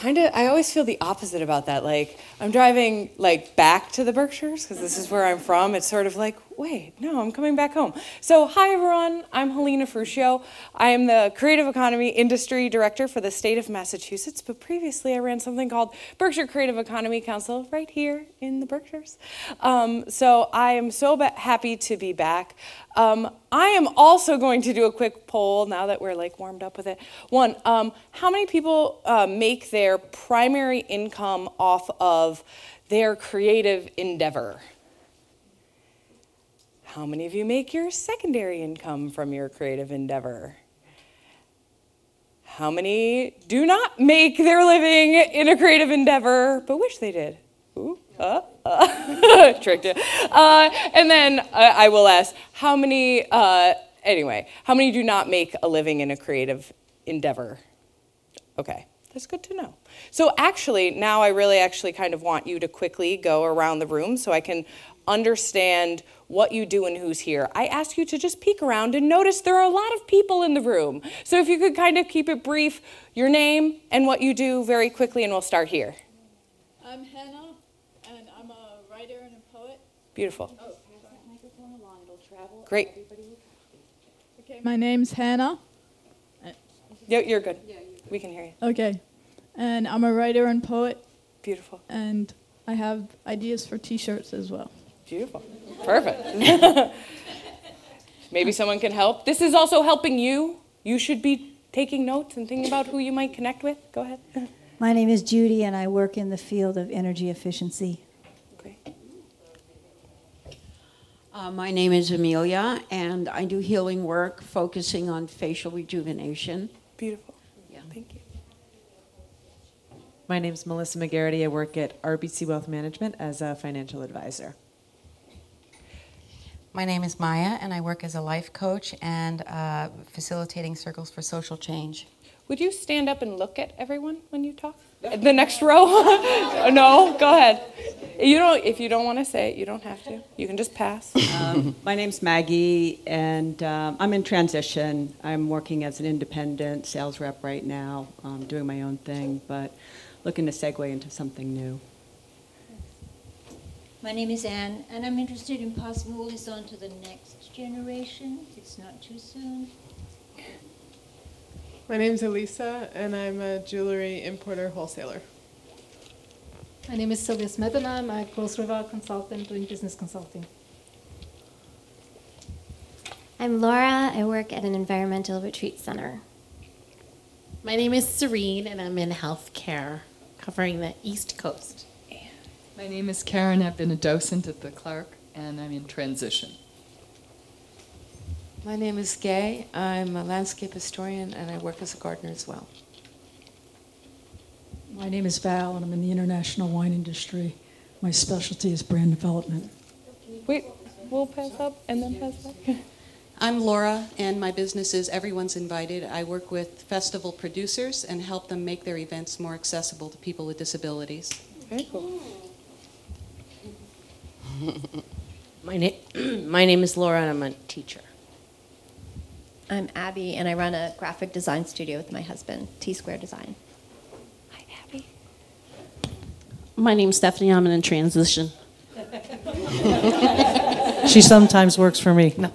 I always feel the opposite about that. Like, I'm driving, like, back to the Berkshires, because this is where I'm from. It's sort of like, wait, no, I'm coming back home. So, hi, everyone. I'm Helena Fruscio. I am the Creative Economy Industry Director for the state of Massachusetts, but previously I ran something called Berkshire Creative Economy Council right here in the Berkshires. So, I am so happy to be back. I am also going to do a quick poll now that we're like warmed up with it. One, how many people make their primary income off of their creative endeavor? How many of you make your secondary income from your creative endeavor? How many do not make their living in a creative endeavor but wish they did? Ooh, tricked you. And then I will ask, how many do not make a living in a creative endeavor? Okay, that's good to know. So actually, now I really actually kind of want you to quickly go around the room so I can understand what you do and who's here. I ask you to just peek around and notice there are a lot of people in the room. So if you could kind of keep it brief, your name and what you do very quickly, and we'll start here. I'm Hannah. And I'm a writer and a poet. Beautiful. Oh, pass that microphone along. It'll travel. Great. Okay, my name's Hannah. Yeah, you're good. We can hear you. Okay. And I'm a writer and poet. Beautiful. And I have ideas for t-shirts as well. Beautiful. Perfect. Maybe someone can help. This is also helping you. You should be taking notes and thinking about who you might connect with. Go ahead. My name is Judy, and I work in the field of energy efficiency. Okay. My name is Amelia, and I do healing work focusing on facial rejuvenation. Beautiful. Yeah. Thank you. My name is Melissa McGarity. I work at RBC Wealth Management as a financial advisor. My name is Maya, and I work as a life coach and facilitating circles for social change. Would you stand up and look at everyone when you talk? The next row? No? Go ahead. If you don't want to say it, you don't have to. You can just pass. My name's Maggie, and I'm in transition. I'm working as an independent sales rep right now, doing my own thing, but looking to segue into something new. My name is Anne, and I'm interested in passing all this on to the next generation. It's not too soon. My name's Elisa, and I'm a jewelry importer wholesaler. My name is Sylvia Smith, and I'm a close rival consultant doing business consulting. I'm Laura. I work at an environmental retreat center. My name is Serene, and I'm in healthcare, covering the East Coast. My name is Karen. I've been a docent at the Clark, and I'm in transition. My name is Gay. I'm a landscape historian, and I work as a gardener as well. My name is Val, and I'm in the international wine industry. My specialty is brand development. Wait, we'll pass up and then pass back. I'm Laura, and my business is Everyone's Invited. I work with festival producers and help them make their events more accessible to people with disabilities. Very cool. My name is Laura, and I'm a teacher. I'm Abby, and I run a graphic design studio with my husband, T-Square Design. Hi, Abby. My name's Stephanie. I'm in transition. She sometimes works for me. No.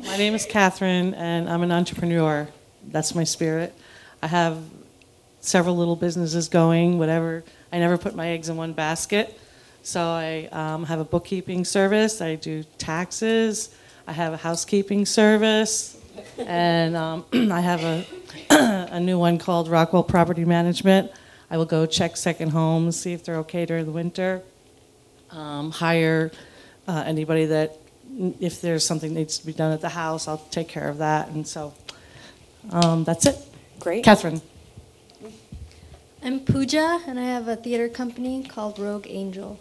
My name is Catherine, and I'm an entrepreneur. That's my spirit. I have several little businesses going, whatever. I never put my eggs in one basket. So I have a bookkeeping service. I do taxes. I have a housekeeping service. And I have a new one called Rockwell Property Management. I will go check second homes, see if they're okay during the winter. Hire anybody that, if there's something that needs to be done at the house, I'll take care of that. And so that's it. Great. Catherine. I'm Pooja, and I have a theater company called Rogue Angel.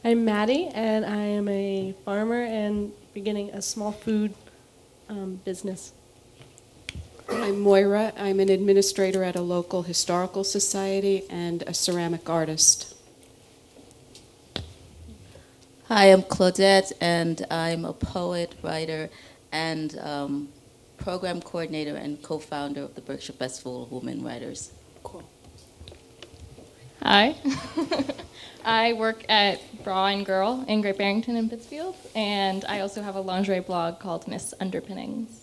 I'm Maddie, and I am a farmer and beginning a small food business. I'm Moira. I'm an administrator at a local historical society and a ceramic artist. Hi, I'm Claudette, and I'm a poet, writer, and program coordinator and co-founder of the Berkshire Festival of Women Writers. Cool. Hi. I work at Bra and Girl in Great Barrington in Pittsfield, and I also have a lingerie blog called Miss Underpinnings.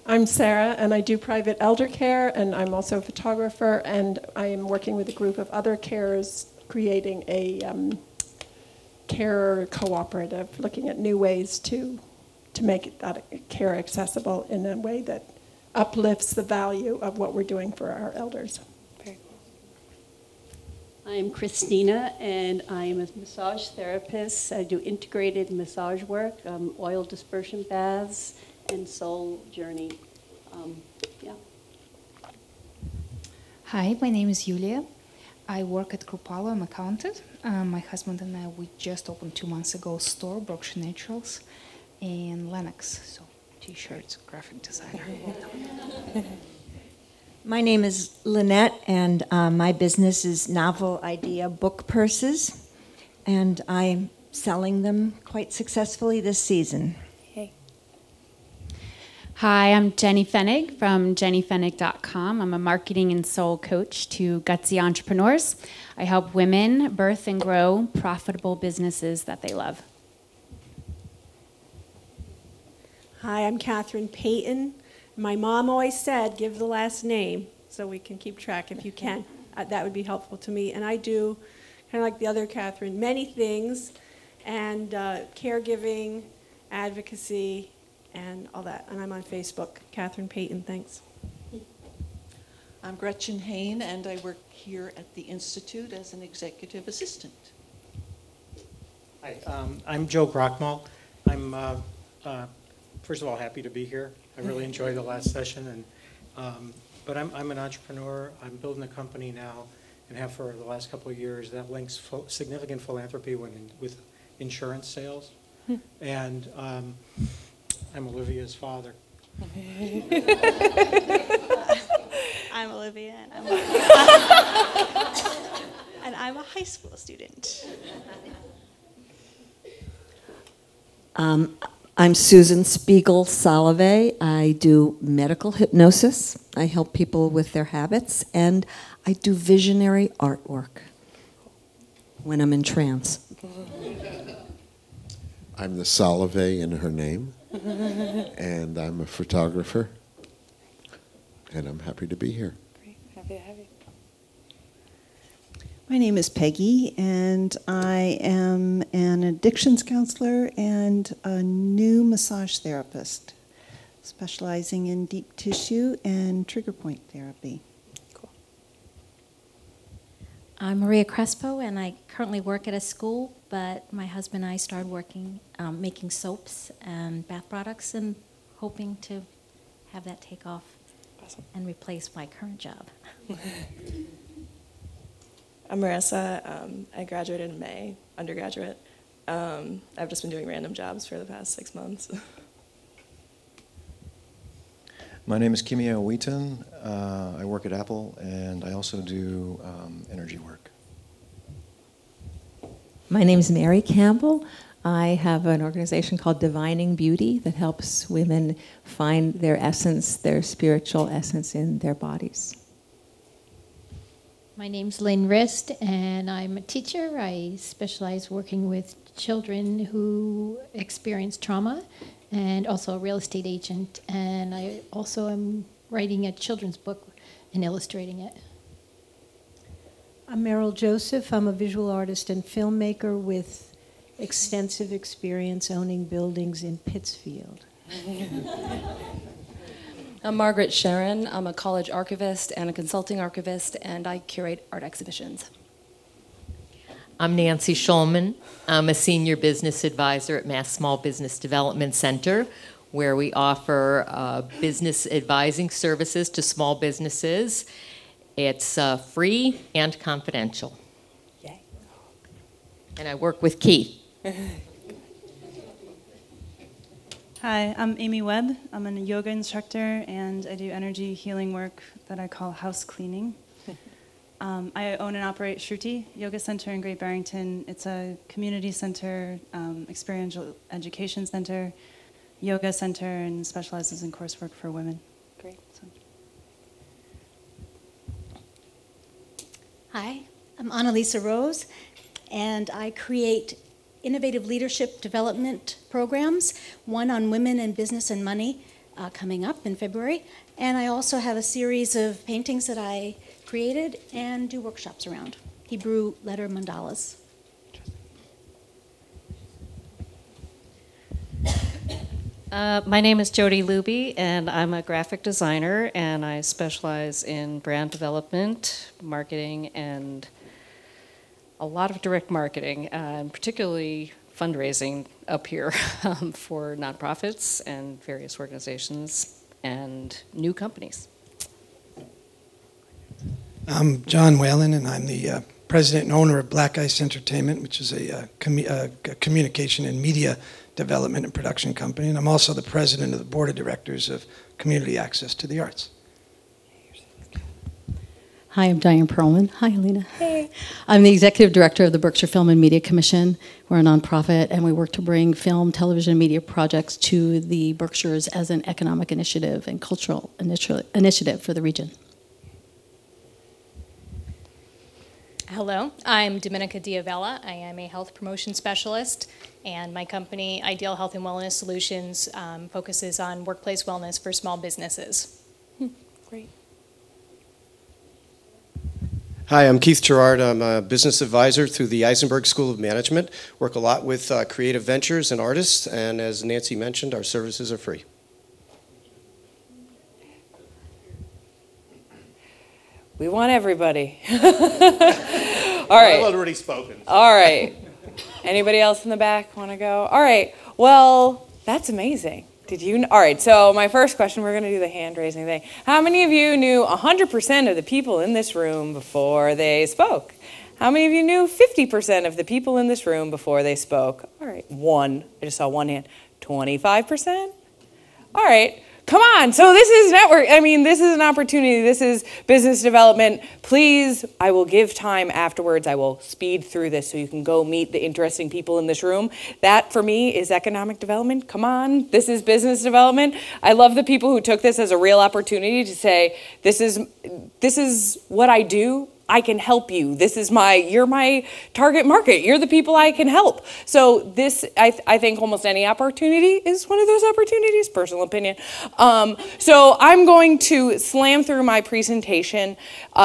I'm Sarah, and I do private elder care, and I'm also a photographer, and I am working with a group of other carers creating a care cooperative, looking at new ways to make that care accessible in a way that uplifts the value of what we're doing for our elders. I'm Christina, and I'm a massage therapist. I do integrated massage work, oil dispersion baths, and soul journey. Yeah. Hi, my name is Yulia. I work at Grupalo. I'm accountant. My husband and I, we just opened 2 months ago a store, Berkshire Naturals, in Lenox. So t-shirts, graphic designer. My name is Lynette, and my business is Novel Idea Book Purses, and I'm selling them quite successfully this season. Hey. Hi, I'm Jenny Fenig from jennyfenig.com. I'm a marketing and soul coach to gutsy entrepreneurs. I help women birth and grow profitable businesses that they love. Hi, I'm Catherine Payton. My mom always said, give the last name so we can keep track if you can. That would be helpful to me. And I do, kind of like the other Catherine, many things, and caregiving, advocacy, and all that. And I'm on Facebook. Catherine Payton, thanks. I'm Gretchen Hain, and I work here at the Institute as an executive assistant. Hi, I'm Joe Brockmal. I'm, first of all, happy to be here. I really enjoyed the last session, and but I'm an entrepreneur. I'm building a company now, and have for the last couple of years that links significant philanthropy with insurance sales. And I'm Olivia's father. I'm Olivia, and I'm a high school student. I'm Susan Spiegel Salave. I do medical hypnosis. I help people with their habits, and I do visionary artwork when I'm in trance. I'm the Salave in her name, and I'm a photographer, and I'm happy to be here. Great, happy to have you. My name is Peggy, and I am an addictions counselor and a new massage therapist, specializing in deep tissue and trigger point therapy. Cool. I'm Maria Crespo, and I currently work at a school, but my husband and I started working, making soaps and bath products, and hoping to have that take off and replace my current job. I'm Marissa. I graduated in May, undergraduate. I've just been doing random jobs for the past 6 months. My name is Kimio Wheaton. I work at Apple, and I also do energy work. My name is Mary Campbell. I have an organization called Divining Beauty that helps women find their essence, their spiritual essence in their bodies. My name's Lynn Rist, and I'm a teacher. I specialize working with children who experience trauma, and also a real estate agent. And I also am writing a children's book and illustrating it. I'm Meryl Joseph. I'm a visual artist and filmmaker with extensive experience owning buildings in Pittsfield. I'm Margaret Sharon. I'm a college archivist and a consulting archivist, and I curate art exhibitions. I'm Nancy Schulman. I'm a senior business advisor at Mass Small Business Development Center, where we offer business advising services to small businesses. It's free and confidential. Yay. And I work with Keith. Hi, I'm Amy Webb. I'm a yoga instructor, and I do energy healing work that I call house cleaning. I own and operate Shruti Yoga Center in Great Barrington. It's a community center, experiential education center, yoga center and specializes in coursework for women. Great. So. Hi, I'm Annalisa Rose, and I create innovative leadership development programs, one on women and business and money coming up in February. And I also have a series of paintings that I created and do workshops around. Hebrew letter mandalas. My name is Jody Luby, and I'm a graphic designer, and I specialize in brand development, marketing, and a lot of direct marketing, and particularly fundraising up here for nonprofits and various organizations and new companies. I'm John Whalen, and I'm the president and owner of Black Ice Entertainment, which is a communication and media development and production company. And I'm also the president of the board of directors of Community Access to the Arts. Hi, I'm Diane Perlman. Hi, Helena. Hey. I'm the executive director of the Berkshire Film and Media Commission. We're a nonprofit, and we work to bring film, television, and media projects to the Berkshires as an economic initiative and cultural initiative for the region. Hello, I'm Domenica Diavella. I am a health promotion specialist, and my company, Ideal Health and Wellness Solutions, focuses on workplace wellness for small businesses. Great. Hi, I'm Keith Gerard. I'm a business advisor through the Eisenberg School of Management. Work a lot with creative ventures and artists, and as Nancy mentioned, our services are free. We want everybody. All right. I've already spoken. All right. Anybody else in the back want to go? All right. Well, that's amazing. Did you? All right. So my first question, we're going to do the hand raising thing. How many of you knew 100% of the people in this room before they spoke? How many of you knew 50% of the people in this room before they spoke? All right. One. I just saw one hand. 25%? All right. Come on. So this is network. I mean, this is an opportunity. This is business development. Please, I will give time afterwards. I will speed through this so you can go meet the interesting people in this room. That, for me, is economic development. Come on. This is business development. I love the people who took this as a real opportunity to say, this is what I do. I can help you. You're my target market. You're the people I can help. So this, I think almost any opportunity is one of those opportunities, personal opinion. So I'm going to slam through my presentation,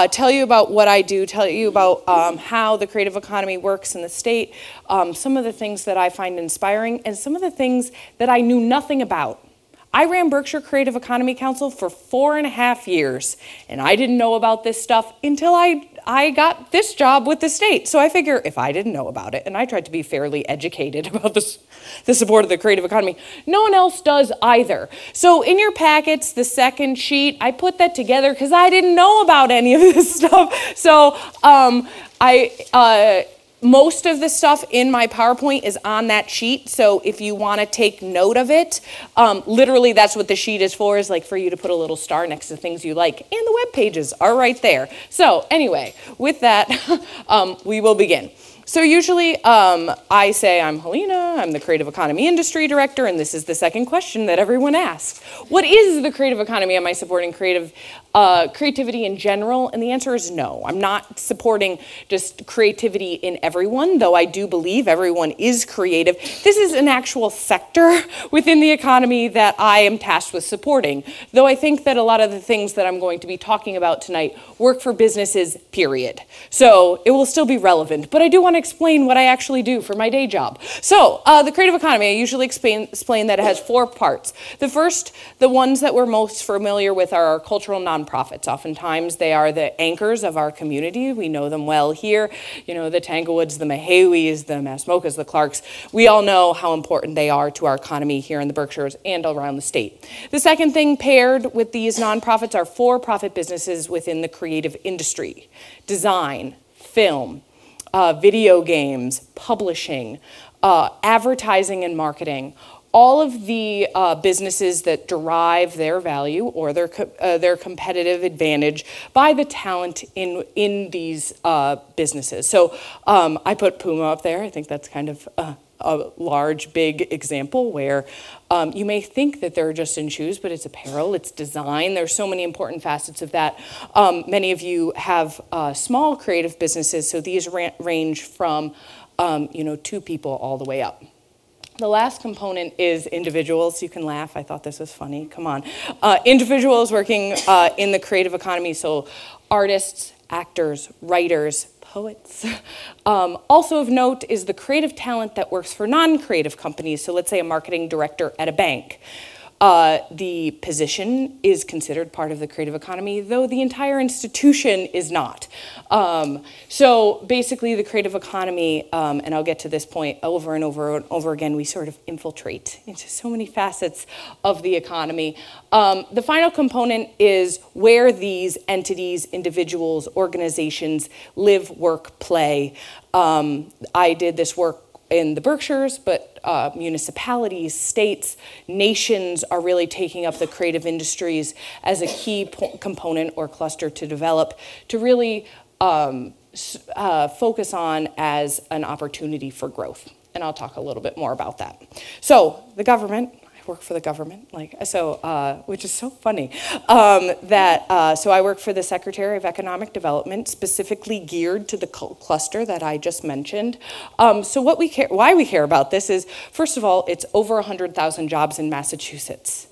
tell you about what I do, tell you about how the creative economy works in the state, some of the things that I find inspiring, and some of the things that I knew nothing about. I ran Berkshire Creative Economy Council for 4.5 years, and I didn't know about this stuff until I got this job with the state. So I figure if I didn't know about it, and I tried to be fairly educated about the support of the creative economy, no one else does either. So in your packets, the second sheet, I put that together because I didn't know about any of this stuff. So most of the stuff in my PowerPoint is on that sheet, so if you want to take note of it, literally that's what the sheet is for, is like for you to put a little star next to things you like, and the web pages are right there. So anyway, with that, we will begin. So usually I say I'm Helena, I'm the Creative Economy Industry Director, and this is the second question that everyone asks. What is the creative economy? Am I supporting creativity in general? And the answer is no. I'm not supporting just creativity in everyone, though I do believe everyone is creative. This is an actual sector within the economy that I am tasked with supporting, though I think that a lot of the things that I'm going to be talking about tonight work for businesses, period. So it will still be relevant, but I do want to explain what I actually do for my day job. So the creative economy, I usually explain that it has 4 parts. The first, the ones that we're most familiar with, are our cultural nonprofits. Oftentimes they are the anchors of our community. We know them well here. You know, the Tanglewoods, the Mahawis, the Masmokas, the Clarks. We all know how important they are to our economy here in the Berkshires and around the state. The second thing paired with these nonprofits are for-profit businesses within the creative industry. Design, film, video games, publishing, advertising and marketing, all of the businesses that derive their value or their competitive advantage by the talent in these businesses. So I put Puma up there. I think that's kind of a large, big example where you may think that they're just in shoes, but it's apparel, it's design. There's so many important facets of that. Many of you have small creative businesses, so these range from 2 people all the way up. The last component is individuals. You can laugh. I thought this was funny. Come on. Individuals working in the creative economy, so artists, actors, writers, poets. Also of note is the creative talent that works for non-creative companies. So let's say a marketing director at a bank. The position is considered part of the creative economy, though the entire institution is not. So basically the creative economy, and I'll get to this point over and over and over again, we sort of infiltrate into so many facets of the economy. The final component is where these entities, individuals, organizations live, work, play. I did this work in the Berkshires, but municipalities, states, nations are really taking up the creative industries as a key component or cluster to develop, to really focus on as an opportunity for growth. And I'll talk a little bit more about that. So the government, I work for the government, which is so funny. So I work for the Secretary of Economic Development, specifically geared to the cluster that I just mentioned. So why we care about this is, first of all, it's over 100,000 jobs in Massachusetts,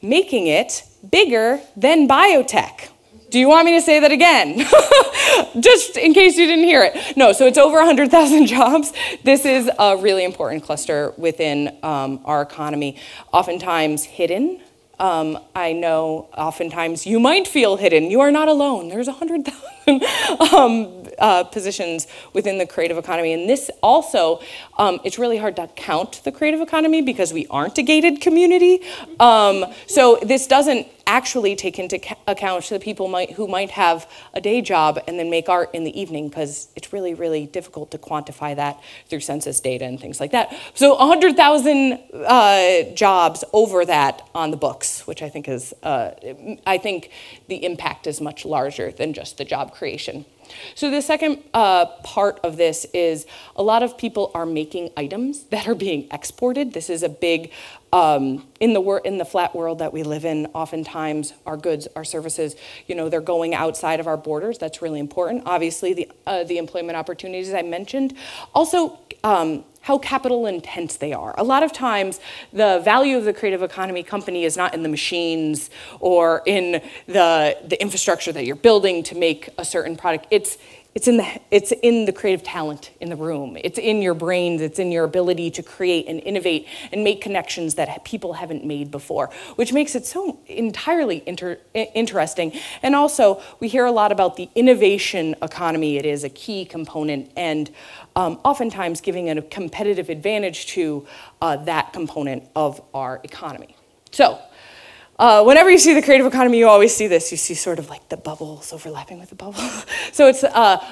making it bigger than biotech. Do you want me to say that again? Just in case you didn't hear it. No, so it's over 100,000 jobs. This is a really important cluster within our economy, oftentimes hidden. I know oftentimes you might feel hidden. You are not alone. There's 100,000 positions within the creative economy. And this also, it's really hard to count the creative economy because we aren't a gated community. So this doesn't actually take into account the people who might have a day job and then make art in the evening, because it's really, really difficult to quantify that through census data and things like that. So 100,000 jobs over that on the books, which I think is, I think the impact is much larger than just the job creation. So the second part of this is a lot of people are making items that are being exported. This is a big, in the flat world that we live in, oftentimes our goods, our services, they're going outside of our borders. That's really important. Obviously, the employment opportunities I mentioned. Also, how capital intense they are. A lot of times, the value of the creative economy company is not in the machines or in the infrastructure that you're building to make a certain product. It's in the creative talent in the room. It's in your brains. It's in your ability to create and innovate and make connections that people haven't made before, which makes it so entirely interesting. And also, we hear a lot about the innovation economy. It is a key component, and oftentimes giving a competitive advantage to that component of our economy. So, whenever you see the creative economy, you always see this. You see sort of like the bubbles overlapping with the bubble. So it's,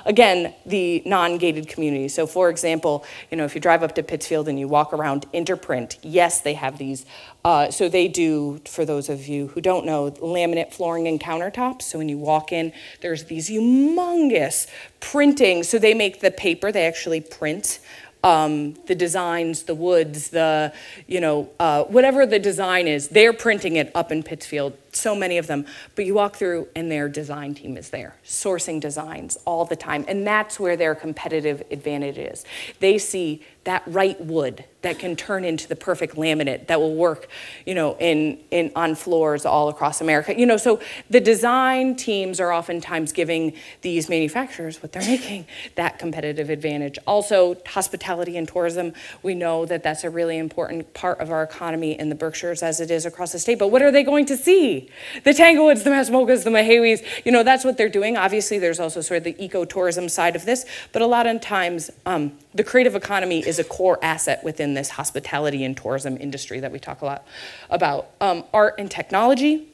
again, the non-gated community. So for example, if you drive up to Pittsfield and you walk around Interprint, yes, they have these. So they do, for those of you who don't know, laminate flooring and countertops. So when you walk in, there's these humongous printing. So they make the paper, they actually print the designs, the woods, whatever the design is, they're printing it up in Pittsfield, so many of them. But you walk through and their design team is there, sourcing designs all the time. And that's where their competitive advantage is. They see that right wood that can turn into the perfect laminate that will work, on floors all across America. So the design teams are oftentimes giving these manufacturers what they're making, that competitive advantage. Also, hospitality and tourism, we know that that's a really important part of our economy in the Berkshires as it is across the state. But what are they going to see? The Tanglewoods, the Massamokas, the Mahawis, that's what they're doing. Obviously, there's also sort of the ecotourism side of this, but a lot of times the creative economy is a core asset within this hospitality and tourism industry that we talk a lot about. Art and technology.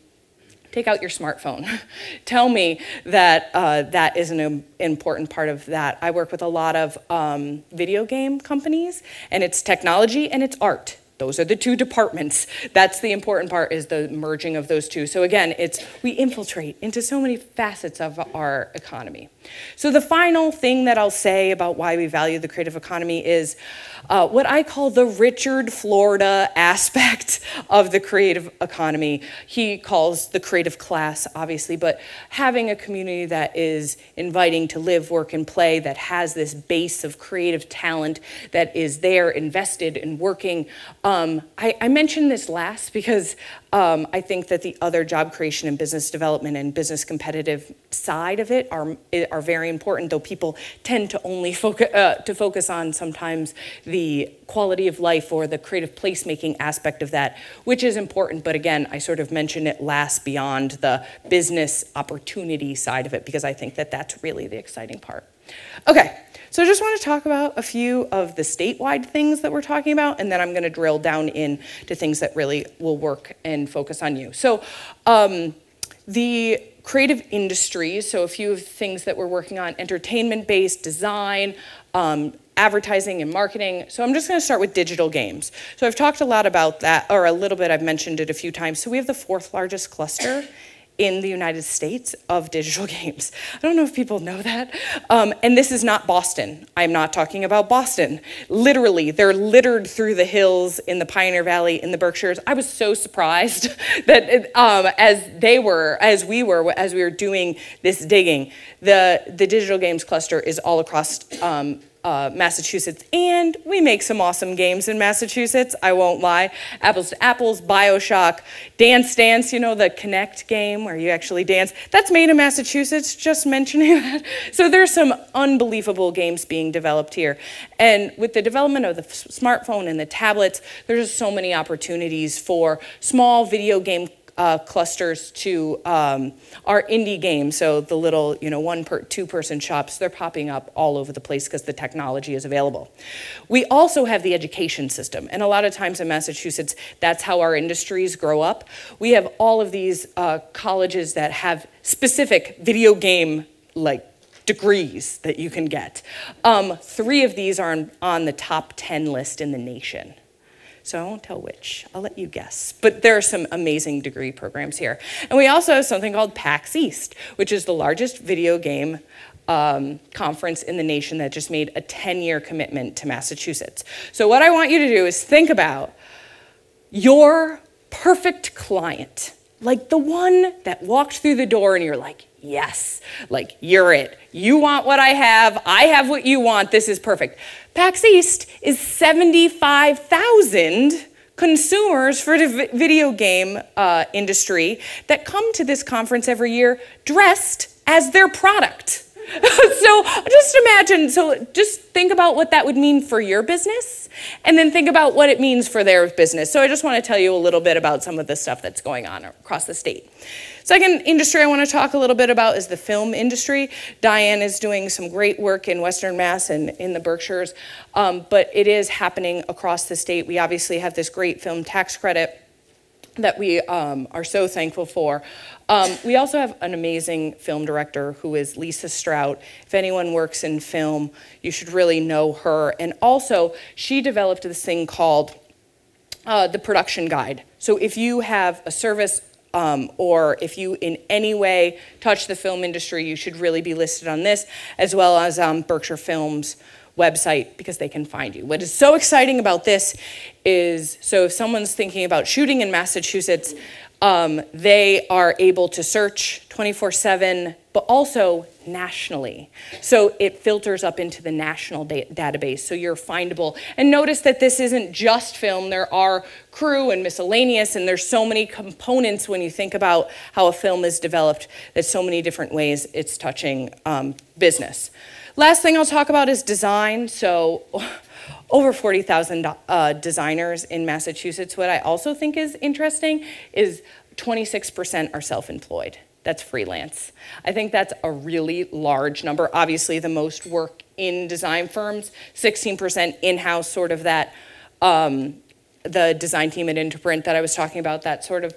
Take out your smartphone. Tell me that that is an important part of that. I work with a lot of video game companies, and it's technology and it's art. Those are the two departments. That's the important part, is the merging of those two. So again, we infiltrate into so many facets of our economy. So the final thing that I'll say about why we value the creative economy is what I call the Richard Florida aspect of the creative economy. He calls the creative class, obviously, but having a community that is inviting to live, work, and play, that has this base of creative talent, that is there invested in working. I mentioned this last because I think that the other job creation and business development and business competitive side of it are very important, though people tend to only focus on sometimes the quality of life or the creative placemaking aspect of that, which is important, but again, I sort of mentioned it last beyond the business opportunity side of it, because I think that that's really the exciting part. Okay, so I just want to talk about a few of the statewide things that we're talking about, and then I'm going to drill down into things that really will work and focus on you. So the creative industries, so a few of the things that we're working on: entertainment-based, design, advertising and marketing. So I'm just going to start with digital games. So I've talked a lot about that, or a little bit, I've mentioned it a few times. So we have the 4th largest cluster in the United States of digital games. I don't know if people know that. And this is not Boston. I'm not talking about Boston. Literally, they're littered through the hills in the Pioneer Valley, in the Berkshires. I was so surprised that as we were doing this digging, the digital games cluster is all across Massachusetts, and we make some awesome games in Massachusetts, I won't lie. Apples to Apples, BioShock, Dance Dance, you know, the Connect game where you actually dance. That's made in Massachusetts, just mentioning that. So there's some unbelievable games being developed here. And with the development of the smartphone and the tablets, there's just so many opportunities for small video game clusters to our indie games. So the little, two-person shops, they're popping up all over the place because the technology is available. We also have the education system, and a lot of times in Massachusetts, that's how our industries grow up. We have all of these colleges that have specific video game degrees that you can get. 3 of these are on the top 10 list in the nation. So I won't tell which, I'll let you guess. But there are some amazing degree programs here. And we also have something called PAX East, which is the largest video game conference in the nation that just made a 10-year commitment to Massachusetts. So what I want you to do is think about your perfect client, like the one that walked through the door and you're like, yes, like you're it. You want what I have what you want, this is perfect. PAX East is 75,000 consumers for the video game industry that come to this conference every year dressed as their product. So just imagine, just think about what that would mean for your business, and then think about what it means for their business. So I just want to tell you a little bit about some of the stuff that's going on across the state. Second industry I want to talk a little bit about is the film industry. Diane is doing some great work in Western Mass and in the Berkshires, but it is happening across the state. We obviously have this great film tax credit that we are so thankful for. We also have an amazing film director who is Lisa Strout. If anyone works in film, you should really know her. And also, she developed this thing called the production guide. So if you have a service or if you in any way touch the film industry, you should really be listed on this, as well as Berkshire Films website, because they can find you. What is so exciting about this is, so if someone's thinking about shooting in Massachusetts, they are able to search 24/7, but also nationally. So it filters up into the national database, so you're findable. And notice that this isn't just film. There are crew and miscellaneous, and there's so many components when you think about how a film is developed. There's so many different ways it's touching business. Last thing I'll talk about is design. So over 40,000 designers in Massachusetts. What I also think is interesting is 26% are self-employed. That's freelance. I think that's a really large number. Obviously, the most work in design firms, 16% in-house, sort of that the design team at Interprint that I was talking about, that sort of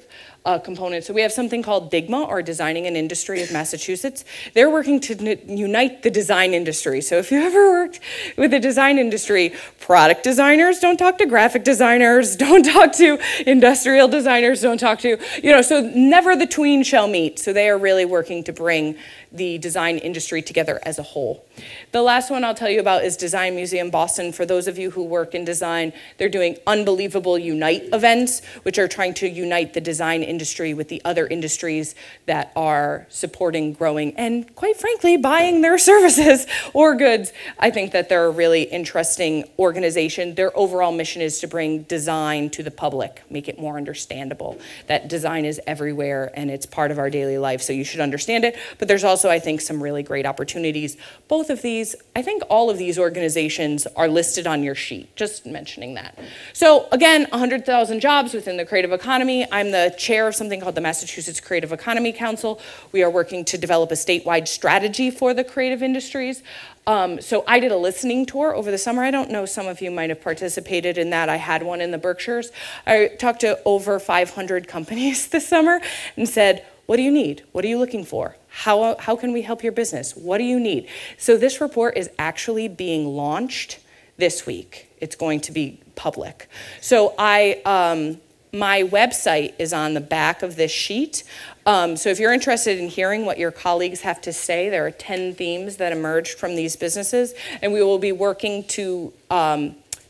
component. So we have something called DIGMA, or Designing an Industry of Massachusetts. They're working to unite the design industry. So if you ever worked with the design industry, product designers don't talk to graphic designers, don't talk to industrial designers, don't talk to, so never the tween shall meet. So they are really working to bring the design industry together as a whole. The last one I'll tell you about is Design Museum Boston. For those of you who work in design, they're doing Unbelievable Unite events, which are trying to unite the design industry with the other industries that are supporting, growing, and quite frankly, buying their services or goods. I think that they're a really interesting organization. Their overall mission is to bring design to the public, make it more understandable, that design is everywhere and it's part of our daily life, so you should understand it. But there's also, I think, some really great opportunities. Both of these, I think all of these organizations are listed on your sheet, just mentioning that. So again, 100,000 jobs within the creative economy. I'm the chair of something called the Massachusetts Creative Economy Council. We are working to develop a statewide strategy for the creative industries. So I did a listening tour over the summer. I don't know, some of you might have participated in that. I had one in the Berkshires. I talked to over 500 companies this summer and said, what do you need? What are you looking for? How can we help your business? What do you need? So this report is actually being launched this week. It's going to be public. So my website is on the back of this sheet. So if you're interested in hearing what your colleagues have to say, there are 10 themes that emerged from these businesses, and we will be working to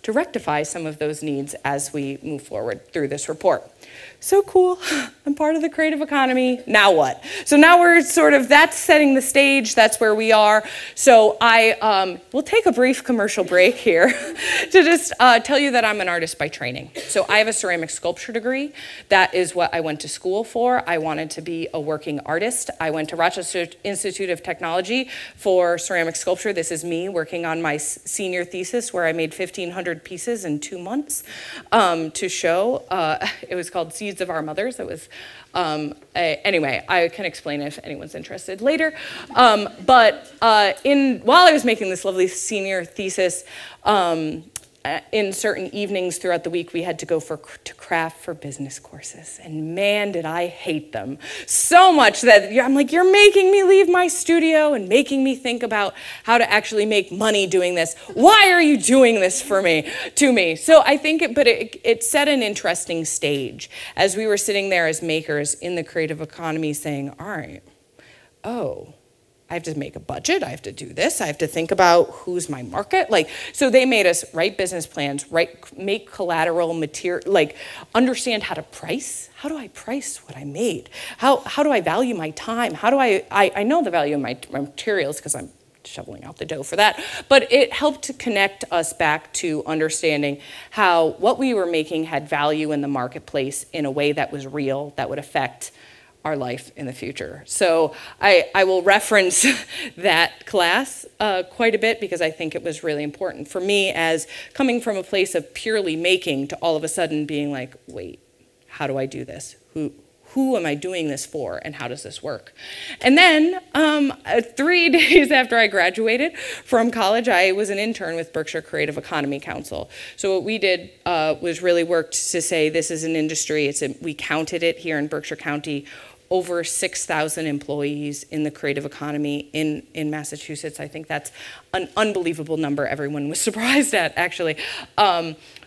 rectify some of those needs as we move forward through this report. So cool, I'm part of the creative economy, now what? So now we're that's setting the stage, that's where we are. So I will take a brief commercial break here to just tell you that I'm an artist by training. So I have a ceramic sculpture degree. That is what I went to school for. I wanted to be a working artist. I went to Rochester Institute of Technology for ceramic sculpture. This is me working on my senior thesis where I made 1,500 pieces in 2 months to show. It was called Seeds of Our Mothers. It was, anyway, I can explain it if anyone's interested later. But while I was making this lovely senior thesis, in certain evenings throughout the week, we had to go to craft for business courses. And man, did I hate them so much that I'm like, you're making me leave my studio and making me think about how to actually make money doing this. Why are you doing this to me? So I think, it set an interesting stage as we were sitting there as makers in the creative economy saying, all right, I have to make a budget, I have to do this, I have to think about who's my market. So they made us write business plans, make collateral material, understand how to price. How do I price what I made? How do I value my time? How do I know the value of my materials because I'm shoveling out the dough for that. But it helped to connect us back to understanding how what we were making had value in the marketplace in a way that was real, that would affect our life in the future. So I will reference that class quite a bit because I think it was really important for me as coming from a place of purely making to all of a sudden being like, wait, how do I do this? Who am I doing this for and how does this work? And then 3 days after I graduated from college, I was an intern with Berkshire Creative Economy Council. So what we did was really worked to say this is an industry, we counted it here in Berkshire County, over 6,000 employees in the creative economy in Massachusetts. I think that's an unbelievable number. Everyone was surprised at, actually.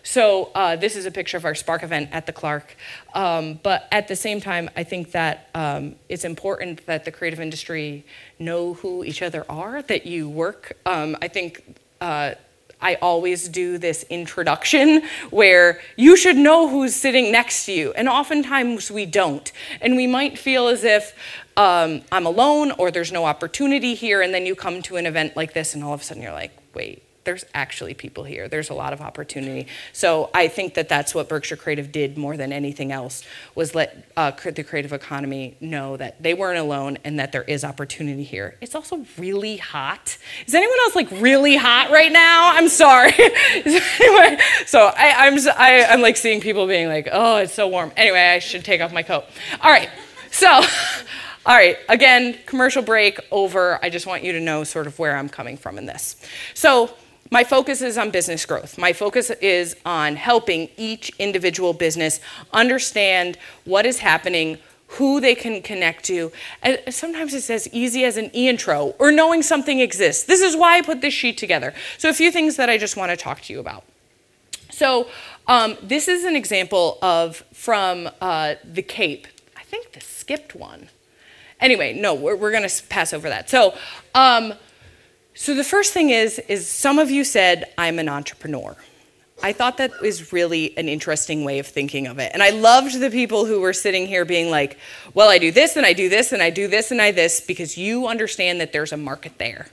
So this is a picture of our Spark event at the Clark. But at the same time, I think that it's important that the creative industry know who each other are, that you work. I think I always do this introduction where you should know who's sitting next to you, and oftentimes we don't. And we might feel as if I'm alone or there's no opportunity here, and then you come to an event like this and all of a sudden you're like, wait, there's actually people here. There's a lot of opportunity. So I think that that's what Berkshire Creative did more than anything else, was let the creative economy know that they weren't alone and that there is opportunity here. It's also really hot. Is anyone else really hot right now? I'm sorry. Anyway, so I'm like seeing people being like, oh, it's so warm. Anyway, I should take off my coat. All right, so, all right, again, commercial break over. I just want you to know sort of where I'm coming from in this. So, My focus is on business growth. My focus is on helping each individual business understand what is happening, who they can connect to. And sometimes it's as easy as an e-intro or knowing something exists. This is why I put this sheet together. So a few things that I just want to talk to you about. So this is an example from the Cape. I think the skipped one. Anyway, no, we're going to pass over that. So the first thing is some of you said, I'm an entrepreneur. I thought that was really an interesting way of thinking of it. And I loved the people who were sitting here being like, well, I do this, and I do this, and I do this, and I this, because you understand that there's a market there.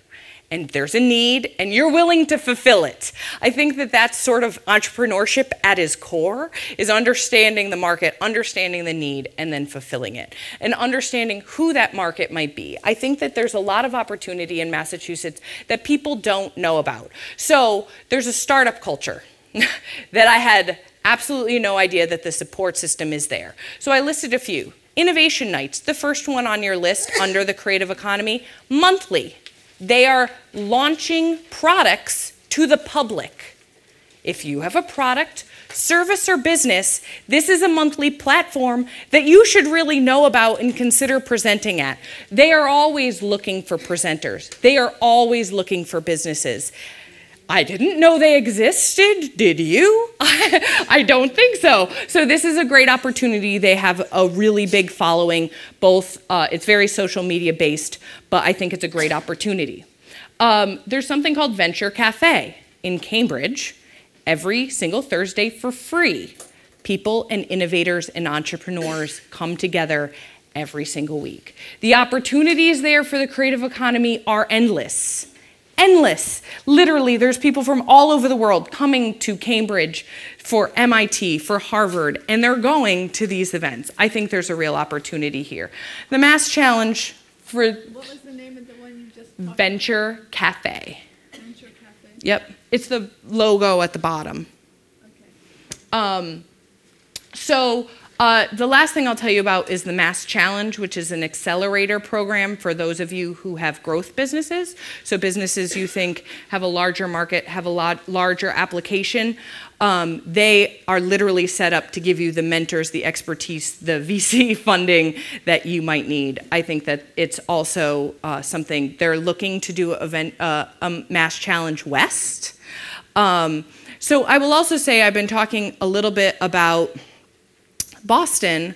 And there's a need, and you're willing to fulfill it. I think that that's sort of entrepreneurship at its core, is understanding the market, understanding the need, and then fulfilling it, and understanding who that market might be. I think that there's a lot of opportunity in Massachusetts that people don't know about. So there's a startup culture that I had absolutely no idea that the support system is there. So I listed a few. Innovation nights, the first one on your list under the creative economy, monthly. They are launching products to the public. If you have a product, service, or business, this is a monthly platform that you should really know about and consider presenting at. They are always looking for presenters. They are always looking for businesses. I didn't know they existed, did you? I don't think so. So this is a great opportunity. They have a really big following, both, it's very social media based, but I think it's a great opportunity. There's something called Venture Cafe in Cambridge, every single Thursday for free. People and innovators and entrepreneurs come together every single week. The opportunities there for the creative economy are endless. Endless. Literally, there's people from all over the world coming to Cambridge for MIT, for Harvard, and they're going to these events. I think there's a real opportunity here. The Mass Challenge for... What was the name of the one you just talked about? Venture Cafe. Venture Cafe. Yep. It's the logo at the bottom. Okay. The last thing I'll tell you about is the Mass Challenge, which is an accelerator program for those of you who have growth businesses. So businesses you think have a larger market, have a lot larger application. They are literally set up to give you the mentors, the expertise, the VC funding that you might need. I think that it's also something they're looking to do a Mass Challenge West. So I will also say I've been talking a little bit about Boston,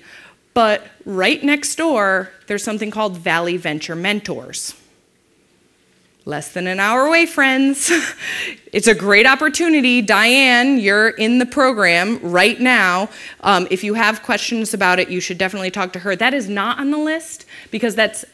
but right next door, there's something called Valley Venture Mentors. Less than an hour away, friends. It's a great opportunity. Diane, you're in the program right now. If you have questions about it, you should definitely talk to her. That is not on the list because that's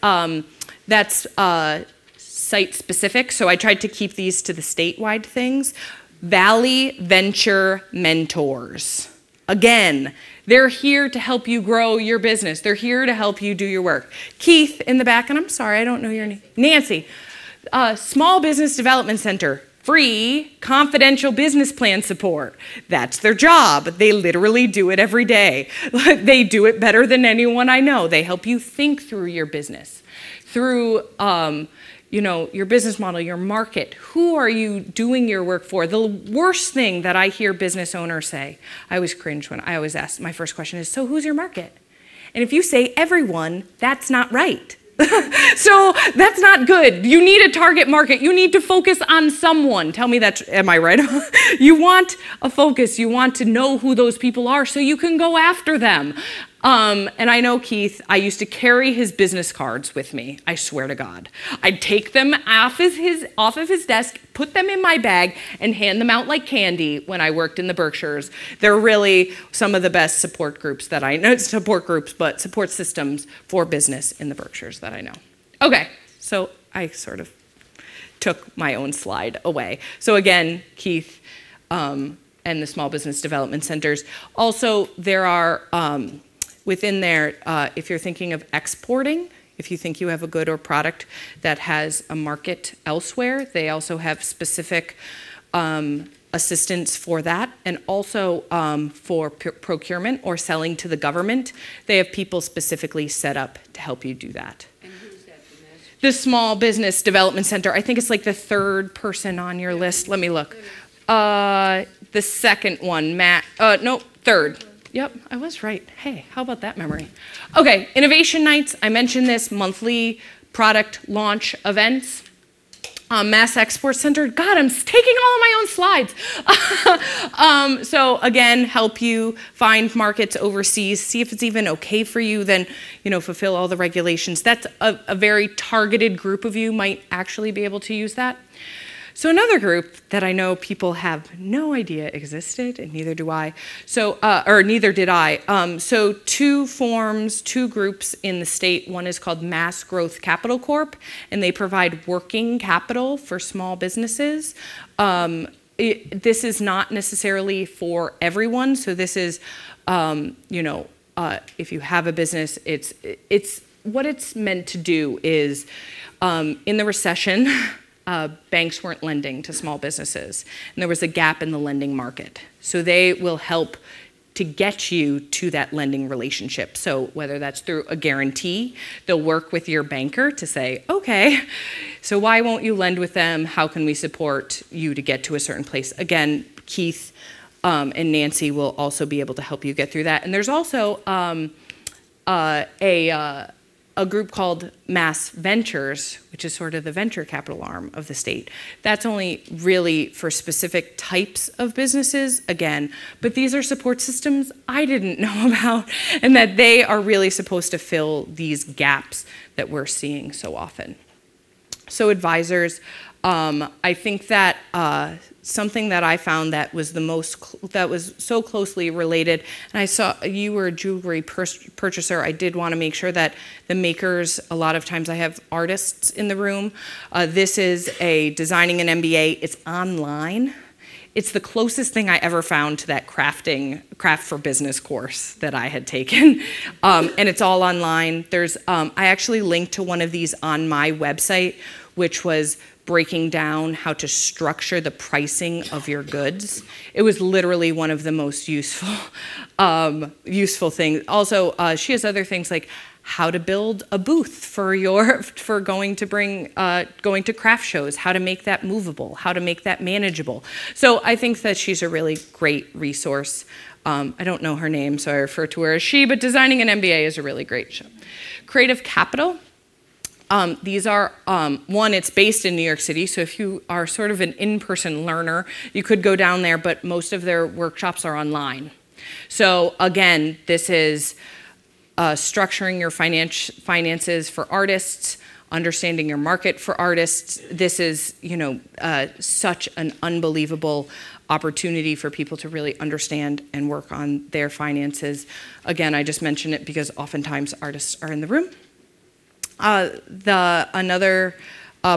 site specific, so I tried to keep these to the statewide things. Valley Venture Mentors. Again, they're here to help you grow your business. They're here to help you do your work. Keith in the back, and I'm sorry, I don't know your name. Nancy, Small Business Development Center, free confidential business plan support. That's their job. They literally do it every day. They do it better than anyone I know. They help you think through your business, through your business model, your market. Who are you doing your work for? The worst thing that I hear business owners say, I always cringe when I always ask, my first question is, so who's your market? And if you say everyone, that's not right. So that's not good. You need a target market. You need to focus on someone. Tell me that, am I right? You want a focus. You want to know who those people are so you can go after them. And I know Keith, I used to carry his business cards with me, I swear to God. I'd take them off of his desk, put them in my bag, and hand them out like candy when I worked in the Berkshires. They're really some of the best support groups that I know, support systems for business in the Berkshires that I know. Okay, so I sort of took my own slide away. So again, Keith and the Small Business Development Centers. Also, there are, within there, if you're thinking of exporting, if you think you have a good or product that has a market elsewhere, they also have specific assistance for that, and also for procurement or selling to the government. They have people specifically set up to help you do that. And who's that? the Small Business Development Center. I think it's like the third person on your list. Let me look. The second one, Matt. No, third. Yep, I was right. Hey, how about that memory? Okay, innovation nights. I mentioned this, monthly product launch events. Mass Export Center. God, I'm taking all of my own slides. So again, help you find markets overseas, see if it's even okay for you, then fulfill all the regulations. That's a very targeted group of you might actually be able to use that. So another group that I know people have no idea existed, and neither do I. So, or neither did I. So two groups in the state. One is called Mass Growth Capital Corp, and they provide working capital for small businesses. This is not necessarily for everyone. So this is, if you have a business, it's what it's meant to do is, in the recession. Banks weren't lending to small businesses, and there was a gap in the lending market. So they will help to get you to that lending relationship. So whether that's through a guarantee, they'll work with your banker to say, okay, so why won't you lend with them? How can we support you to get to a certain place? Again, Keith and Nancy will also be able to help you get through that. And there's also a group called Mass Ventures, which is sort of the venture capital arm of the state. That's only really for specific types of businesses, again, but these are support systems I didn't know about, and that they are really supposed to fill these gaps that we're seeing so often. So advisors, I think that something that I found that was that was so closely related, and I saw you were a jewelry purchaser. I did want to make sure that the makers, a lot of times I have artists in the room. This is a Designing an MBA. It's online. It's the closest thing I ever found to that craft for business course that I had taken. And it's all online. I actually linked to one of these on my website, which was breaking down how to structure the pricing of your goods. It was literally one of the most useful things. Also, she has other things like how to build a booth for going to craft shows, how to make that movable, how to make that manageable. So I think that she's a really great resource. I don't know her name, so I refer to her as she, but Designing an MBA is a really great show. Creative Capital. These are, one, it's based in New York City, so if you are sort of an in-person learner, you could go down there, but most of their workshops are online. So again, this is structuring your finances for artists, understanding your market for artists. This is, such an unbelievable opportunity for people to really understand and work on their finances. Again, I just mention it because oftentimes artists are in the room. Another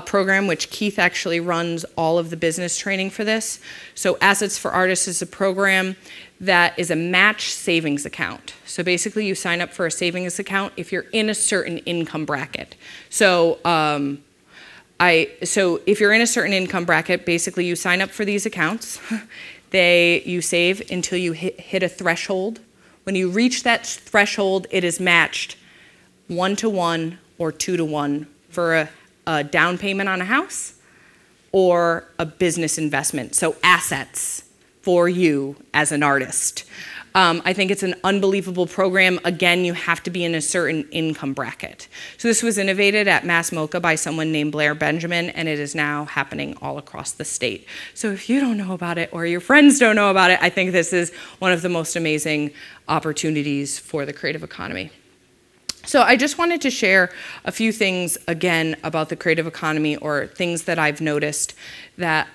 program, which Keith actually runs all of the business training for this. So Assets for Artists is a program that is a match savings account. So basically you sign up for a savings account if you're in a certain income bracket. So if you're in a certain income bracket, basically you sign up for these accounts. You save until you hit a threshold. When you reach that threshold, it is matched 1-to-1 or 2-to-1 for a down payment on a house or a business investment. So assets for you as an artist. I think it's an unbelievable program. Again, you have to be in a certain income bracket. So this was innovated at Mass MoCA by someone named Blair Benjamin, and it is now happening all across the state. So if you don't know about it or your friends don't know about it, I think this is one of the most amazing opportunities for the creative economy. So I just wanted to share a few things again about the creative economy, or things that I've noticed that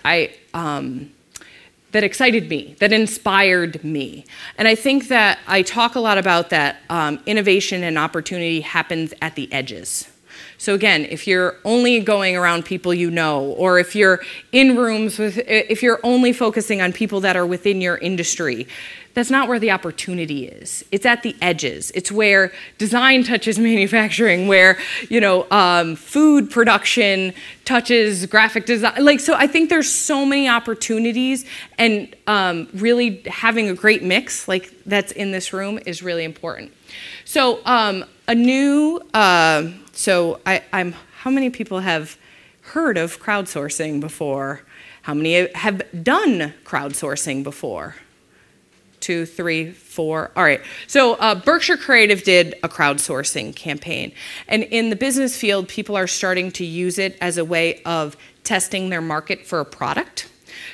that excited me, that inspired me. And I think that I talk a lot about that innovation and opportunity happens at the edges. So again, if you're only going around people you know, or if you're in rooms if you're only focusing on people that are within your industry, that's not where the opportunity is. It's at the edges. It's where design touches manufacturing, where food production touches graphic design. So I think there's so many opportunities, and really having a great mix like that's in this room is really important. So a new, how many people have heard of crowdsourcing before? How many have done crowdsourcing before? 2, 3, 4. All right. So Berkshire Creative did a crowdsourcing campaign. And in the business field, people are starting to use it as a way of testing their market for a product.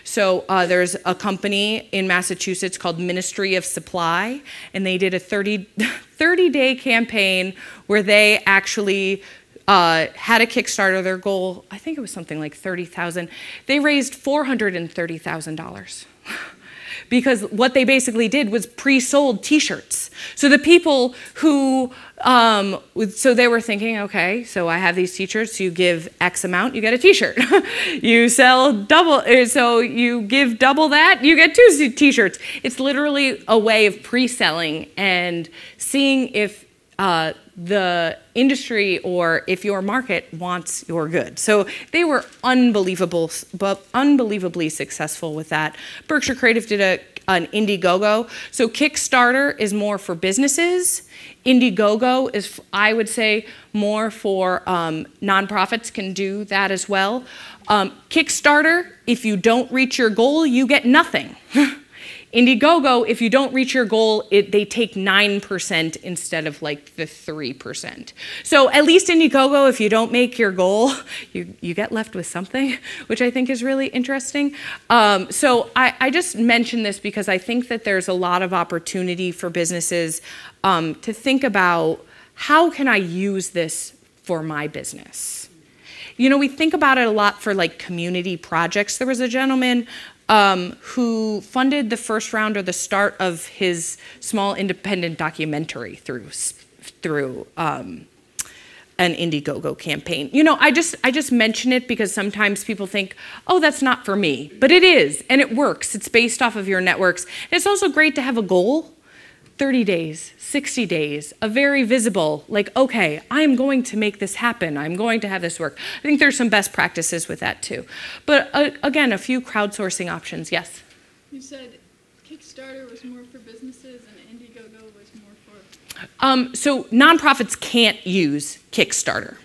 So there's a company in Massachusetts called Ministry of Supply, and they did a 30-day campaign where they actually had a Kickstarter. Their goal, I think it was something like $30,000. They raised $430,000. Because what they basically did was pre-sold T-shirts. So the people who, so they were thinking, okay, so I have these T-shirts, you give X amount, you get a T-shirt. You sell double, so you give double that, you get 2 T-shirts. It's literally a way of pre-selling and seeing if the industry or if your market wants your good. So they were unbelievably successful with that. Berkshire Creative did an Indiegogo. So Kickstarter is more for businesses. Indiegogo is, I would say, more for nonprofits can do that as well. Kickstarter, if you don't reach your goal, you get nothing. Indiegogo, if you don't reach your goal, they take 9% instead of like the 3%. So at least Indiegogo, if you don't make your goal, you get left with something, which I think is really interesting. So I just mention this because I think that there's a lot of opportunity for businesses to think about, how can I use this for my business? You know, we think about it a lot for like community projects. There was a gentleman who funded the first round or the start of his small independent documentary through an Indiegogo campaign. You know, I just mention it because sometimes people think, oh, that's not for me, but it is, and it works. It's based off of your networks. And it's also great to have a goal, 30 days, 60 days, a very visible, like, okay, I'm going to make this happen. I'm going to have this work. I think there's some best practices with that too. But again, a few crowdsourcing options, yes? You said Kickstarter was more for businesses and Indiegogo was more for... So nonprofits can't use Kickstarter.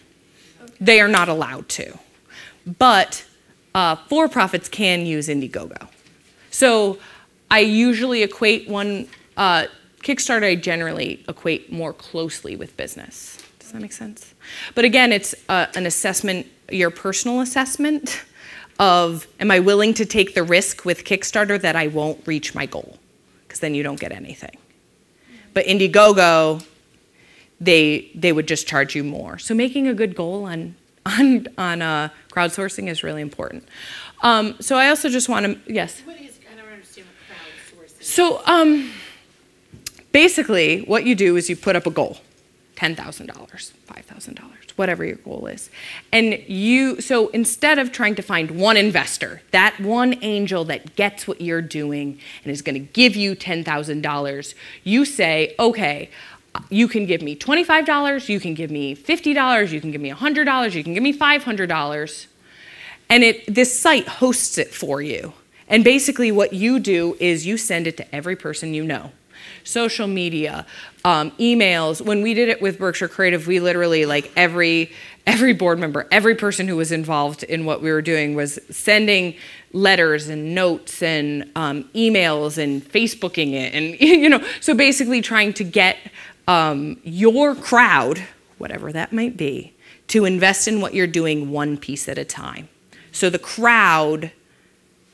Okay. They are not allowed to. But for-profits can use Indiegogo. So I usually equate one... Kickstarter, I generally equate more closely with business. Does that make sense? But again, it's an assessment, your personal assessment of, am I willing to take the risk with Kickstarter that I won't reach my goal? Because then you don't get anything. But Indiegogo, they would just charge you more. So making a good goal on crowdsourcing is really important. So I also just want to, yes? What is, I don't understand what crowdsourcing is. So, basically, what you do is you put up a goal, $10,000, $5,000, whatever your goal is. And so instead of trying to find one investor, that one angel that gets what you're doing and is going to give you $10,000, you say, okay, you can give me $25, you can give me $50, you can give me $100, you can give me $500. And this site hosts it for you. And basically what you do is you send it to every person you know. Social media, emails. When we did it with Berkshire Creative, we literally, like every board member, every person who was involved in what we were doing was sending letters and notes and emails and Facebooking it. And, you know, so basically trying to get your crowd, whatever that might be, to invest in what you're doing one piece at a time. So the crowd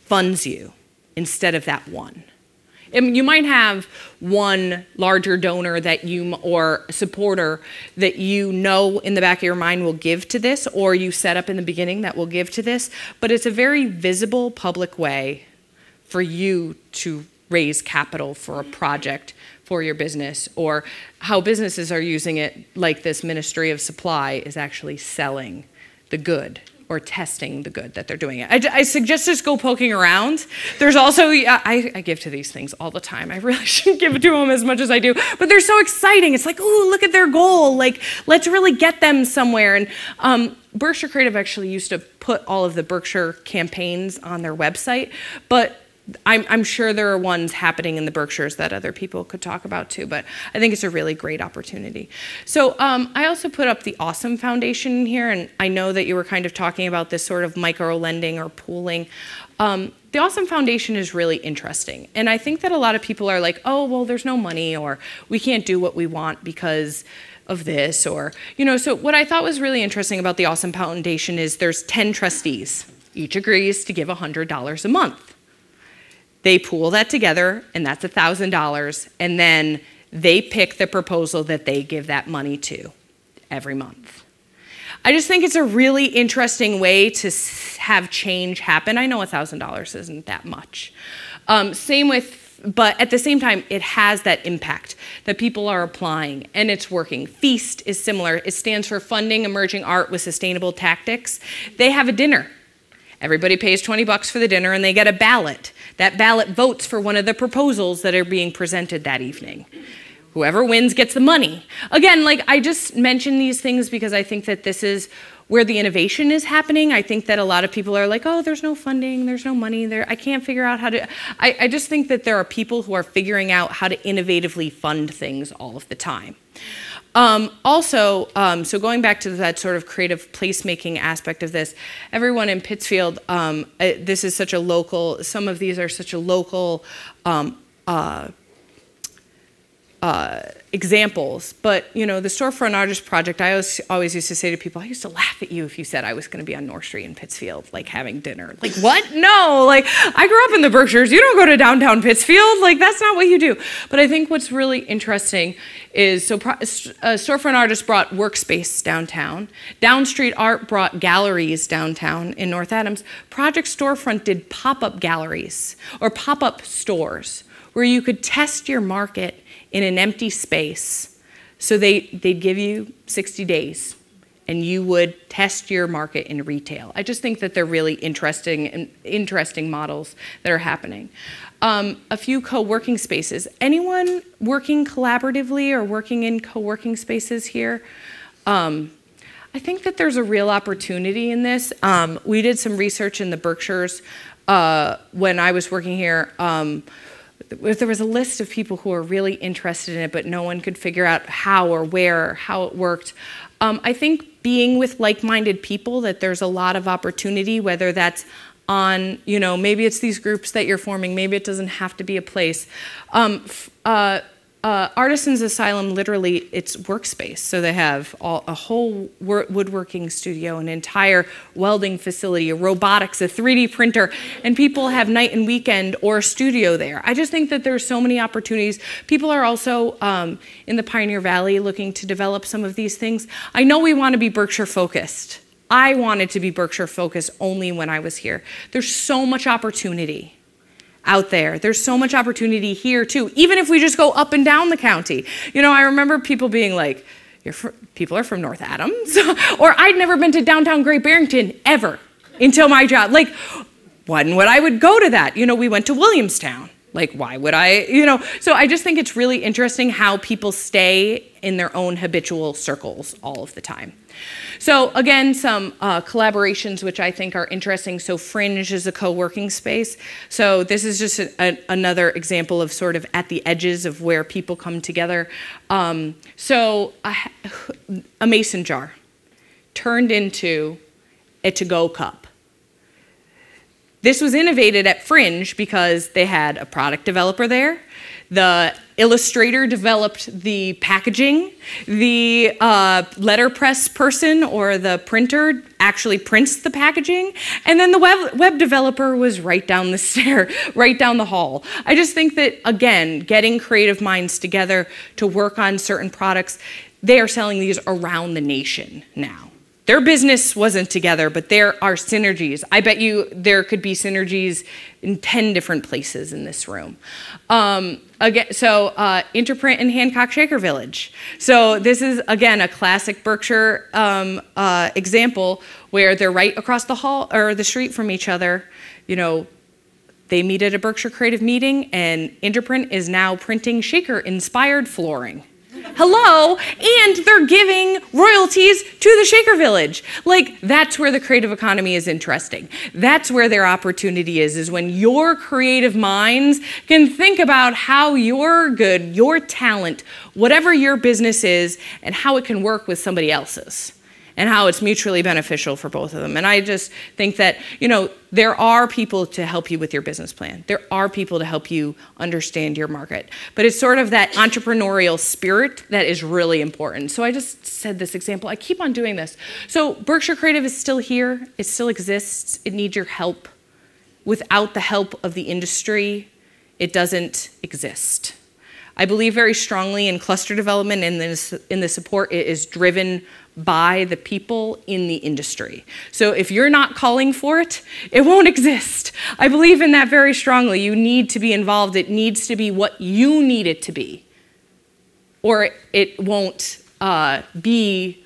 funds you instead of that one. You might have one larger donor or supporter that you know in the back of your mind will give to this, or you set up in the beginning that will give to this, but it's a very visible public way for you to raise capital for a project for your business, or how businesses are using it, like this Ministry of Supply is actually selling the good or testing the good that they're doing it. I suggest just go poking around. There's also, I give to these things all the time. I really shouldn't give to them as much as I do, but they're so exciting. It's like, ooh, look at their goal. Like, let's really get them somewhere. And Berkshire Creative actually used to put all of the Berkshire campaigns on their website, but I'm sure there are ones happening in the Berkshires that other people could talk about too, but I think it's a really great opportunity. So I also put up the Awesome Foundation in here, and I know that you were kind of talking about this sort of micro lending or pooling. The Awesome Foundation is really interesting, and I think that a lot of people are like, oh, well, there's no money, or we can't do what we want because of this, or, you know, so what I thought was really interesting about the Awesome Foundation is there's 10 trustees. Each agrees to give $100 a month. They pool that together, and that's $1,000, and then they pick the proposal that they give that money to every month. I just think it's a really interesting way to have change happen. I know $1,000 isn't that much. But at the same time, it has that impact that people are applying, and it's working. FEAST is similar. It stands for Funding Emerging Art with Sustainable Tactics. They have a dinner. Everybody pays $20 for the dinner, and they get a ballot. That ballot votes for one of the proposals that are being presented that evening. Whoever wins gets the money. Again, like, I just mention these things because I think that this is where the innovation is happening. I think that a lot of people are like, oh, there's no funding, there's no money there. I can't figure out how to. I just think that there are people who are figuring out how to innovatively fund things all of the time. So going back to that sort of creative placemaking aspect of this, everyone in Pittsfield, this is such a local, some of these are such a local examples, but you know, the Storefront Artist Project, I always used to say to people, I used to laugh at you if you said I was going to be on North Street in Pittsfield, like having dinner. Like, what? No, like, I grew up in the Berkshires. You don't go to downtown Pittsfield. Like, that's not what you do. But I think what's really interesting is, so Storefront Artist brought workspace downtown. Downstreet Art brought galleries downtown in North Adams. Project Storefront did pop-up galleries or pop-up stores where you could test your market in an empty space. So they'd give you 60 days and you would test your market in retail. I just think that they're really interesting models that are happening. A few co-working spaces. Anyone working collaboratively or working in co-working spaces here? I think that there's a real opportunity in this. We did some research in the Berkshires when I was working here. There was a list of people who were really interested in it, but no one could figure out how or where, or how it worked. I think being with like-minded people, that there's a lot of opportunity, whether that's on, you know, maybe it's these groups that you're forming, maybe it doesn't have to be a place. Artisans Asylum, literally, it's workspace. So they have a whole woodworking studio, an entire welding facility, a robotics, a 3D printer, and people have night and weekend or a studio there. I just think that there's so many opportunities. People are also in the Pioneer Valley looking to develop some of these things. I know we want to be Berkshire focused. I wanted to be Berkshire focused only when I was here. There's so much opportunity out there. There's so much opportunity here too, even if we just go up and down the county. You know, I remember people being like, people are from North Adams, or I'd never been to downtown Great Barrington ever until my job. Like, when would I would go to that? You know, we went to Williamstown. Like, why would I, you know? So I just think it's really interesting how people stay in their own habitual circles all of the time. So again, some collaborations which I think are interesting. So Fringe is a co-working space. So this is just another example of sort of at the edges of where people come together. So a mason jar turned into a to-go cup. This was innovated at Fringe because they had a product developer there. The illustrator developed the packaging. The letterpress person or the printer actually prints the packaging. And then the web developer was right down the stair, right down the hall. I just think that, again, getting creative minds together to work on certain products, they are selling these around the nation now. Their business wasn't together, but there are synergies. I bet you there could be synergies in 10 different places in this room. Interprint in Hancock Shaker Village. So this is, again, a classic Berkshire example where they're right across the hall or the street from each other. You know, they meet at a Berkshire Creative meeting, and Interprint is now printing Shaker-inspired flooring. Hello, and they're giving royalties to the Shaker Village. Like, that's where the creative economy is interesting. That's where their opportunity is when your creative minds can think about how your good, your talent, whatever your business is, and how it can work with somebody else's, and how it's mutually beneficial for both of them. And I just think that, you know, there are people to help you with your business plan. There are people to help you understand your market. But it's sort of that entrepreneurial spirit that is really important. So I just said this example. I keep on doing this. So Berkshire Creative is still here. It still exists. It needs your help. Without the help of the industry, it doesn't exist. I believe very strongly in cluster development, and in the support it is driven by the people in the industry. So if you're not calling for it, it won't exist. I believe in that very strongly. You need to be involved. It needs to be what you need it to be, or it won't be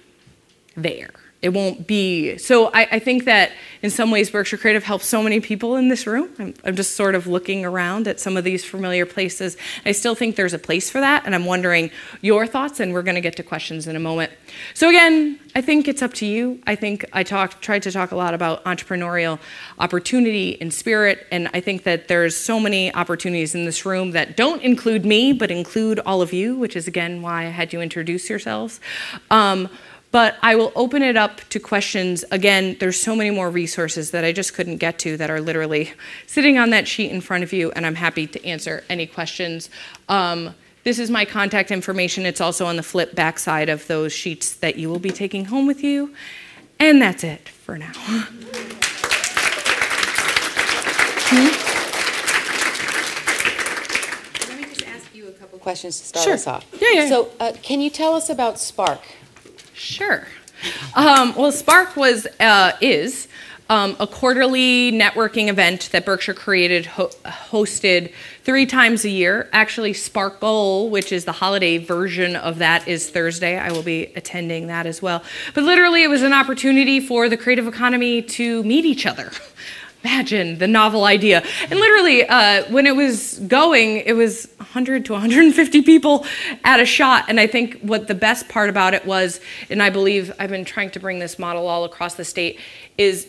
there. It won't be. So I think that in some ways Berkshire Creative helps so many people in this room. I'm just sort of looking around at some of these familiar places. I still think there's a place for that, and I'm wondering your thoughts, and we're going to get to questions in a moment. So again, I think it's up to you. I think I tried to talk a lot about entrepreneurial opportunity and spirit, and I think that there's so many opportunities in this room that don't include me, but include all of you, which is again why I had you introduce yourselves. But I will open it up to questions. Again, there's so many more resources that I just couldn't get to that are literally sitting on that sheet in front of you, and I'm happy to answer any questions. This is my contact information. It's also on the flip back side of those sheets that you will be taking home with you. And that's it for now. Let me just ask you a couple questions to start Sure. us off. Yeah. So can you tell us about Spark? Sure. Well, Spark is a quarterly networking event that Berkshire Creative hosted 3 times a year. Actually, Sparkle, which is the holiday version of that, is Thursday. I will be attending that as well. But literally, it was an opportunity for the creative economy to meet each other. Imagine the novel idea. And literally, when it was going, it was 100 to 150 people at a shot. And I think what the best part about it was, and I believe I've been trying to bring this model all across the state, is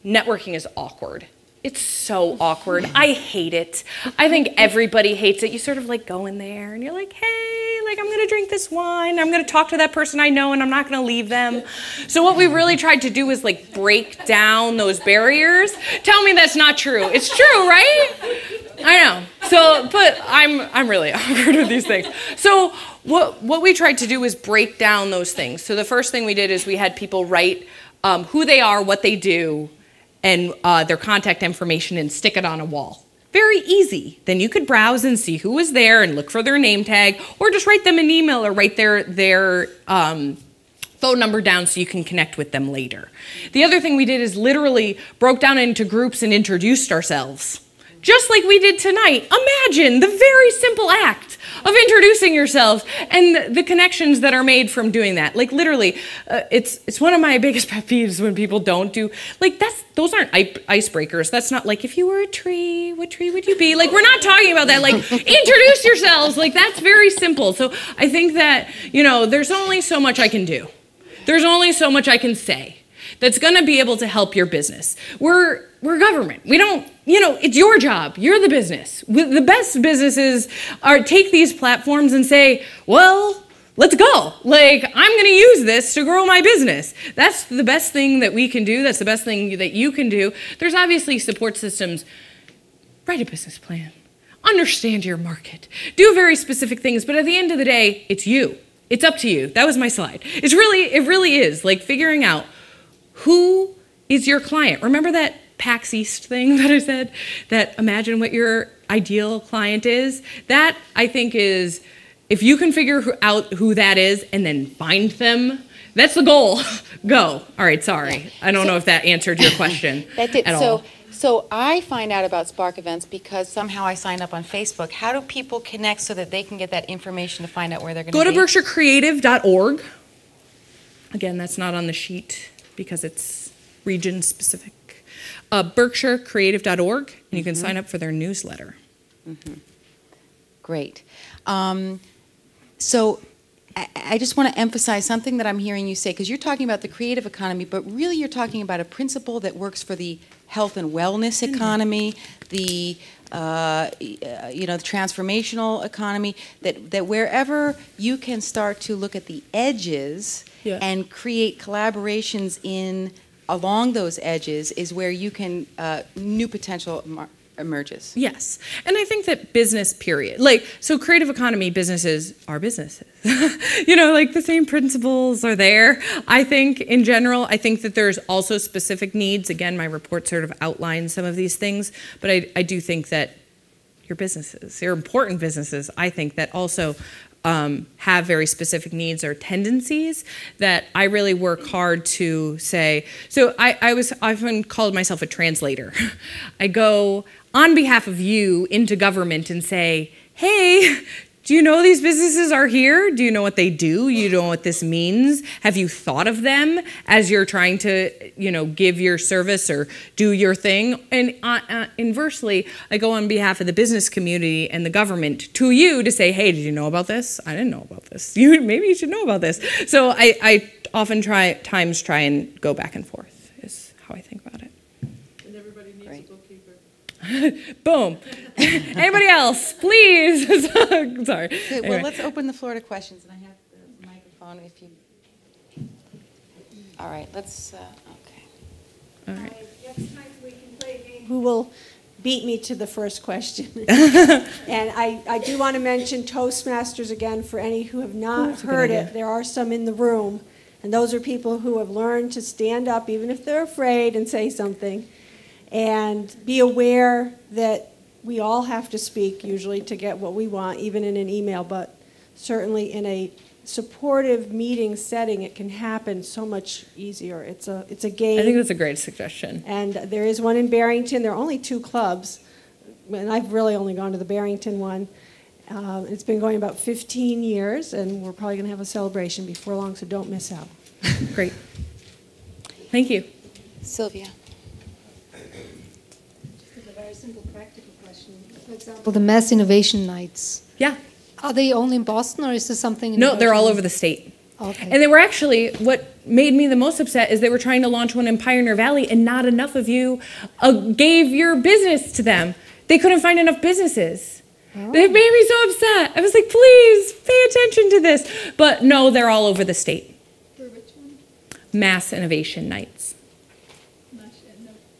networking is awkward. It's so awkward. I hate it. I think everybody hates it. You sort of like go in there and you're like, hey, like I'm gonna drink this wine. I'm gonna talk to that person I know and I'm not gonna leave them. So what we really tried to do is like break down those barriers. Tell me that's not true. It's true, right? I know. So, but I'm really awkward with these things. So what we tried to do was break down those things. So the first thing we did is we had people write who they are, what they do, and their contact information and stick it on a wall. Very easy. Then you could browse and see who was there and look for their name tag, or just write them an email or write their phone number down so you can connect with them later. The other thing we did is literally broke down into groups and introduced ourselves. Just like we did tonight. Imagine the very simple act of introducing yourselves and the connections that are made from doing that. Like literally, it's one of my biggest pet peeves when people don't do, like those aren't icebreakers. That's not like, if you were a tree, what tree would you be? Like we're not talking about that. Like introduce yourselves. Like that's very simple. So I think that, you know, there's only so much I can do. There's only so much I can say that's going to be able to help your business. We're government. We don't, you know, it's your job. You're the business. The best businesses take these platforms and say, well, let's go. Like, I'm going to use this to grow my business. That's the best thing that we can do. That's the best thing that you can do. There's obviously support systems. Write a business plan. Understand your market. Do very specific things. But at the end of the day, it's you. It's up to you. That was my slide. It really is. Like figuring out who is your client. Remember that PAX East thing that I said? That imagine what your ideal client is? That, I think, is, if you can figure out who that is and then find them, that's the goal. Go. All right, sorry. I don't know if that answered your question at all. So I find out about Spark events because somehow I signed up on Facebook. How do people connect so that they can get that information to find out where they're going to be? Go to berkshirecreative.org. Again, that's not on the sheet because it's region specific. berkshirecreative.org, and you can sign up for their newsletter. Great. So I just want to emphasize something that I'm hearing you say, because you're talking about the creative economy, but really you're talking about a principle that works for the health and wellness economy, the the transformational economy, that wherever you can start to look at the edges and create collaborations along those edges is where you can new potential emerges. Yes. And I think that business, period. So creative economy businesses are businesses. The same principles are there. I think in general, I think that there's also specific needs. Again, my report sort of outlines some of these things, but I do think that your businesses, your important businesses, I think that also have very specific needs or tendencies that I really work hard to say. So I've often called myself a translator. I go on behalf of you into government and say, hey, do you know these businesses are here? Do you know what they do? You know what this means? Have you thought of them as you're trying to, give your service or do your thing? And inversely, I go on behalf of the business community and the government to you to say, hey, did you know about this? I didn't know about this. Maybe you should know about this. So I often try and go back and forth is how I think about it. And everybody needs a bookkeeper. Boom. Anybody else, please? Sorry. Okay, well, let's open the floor to questions, and I have the microphone if you. All right, let's. Okay. All right. Next time we can play a game. Who will beat me to the first question? And I do want to mention Toastmasters again for any who have not heard it. There are some in the room, and those are people who have learned to stand up even if they're afraid and say something. And be aware that we all have to speak usually to get what we want, even in an email, but certainly in a supportive meeting setting, it can happen so much easier. It's a game. I think that's a great suggestion. And there is one in Barrington. There are only 2 clubs, and I've really only gone to the Barrington one. It's been going about 15 years, and we're probably going to have a celebration before long, so don't miss out. Great. Thank you. Sylvia. Simple practical question. For example, Well, the Mass Innovation Nights. Yeah. Are they only in Boston, or is this something in No, they're all over the state. Okay. And they were actually, what made me the most upset is they were trying to launch one in Pioneer Valley and not enough of you gave your business to them. They couldn't find enough businesses. Oh. They made me so upset. I was like, please pay attention to this. But no, they're all over the state. For which one? Mass Innovation Nights.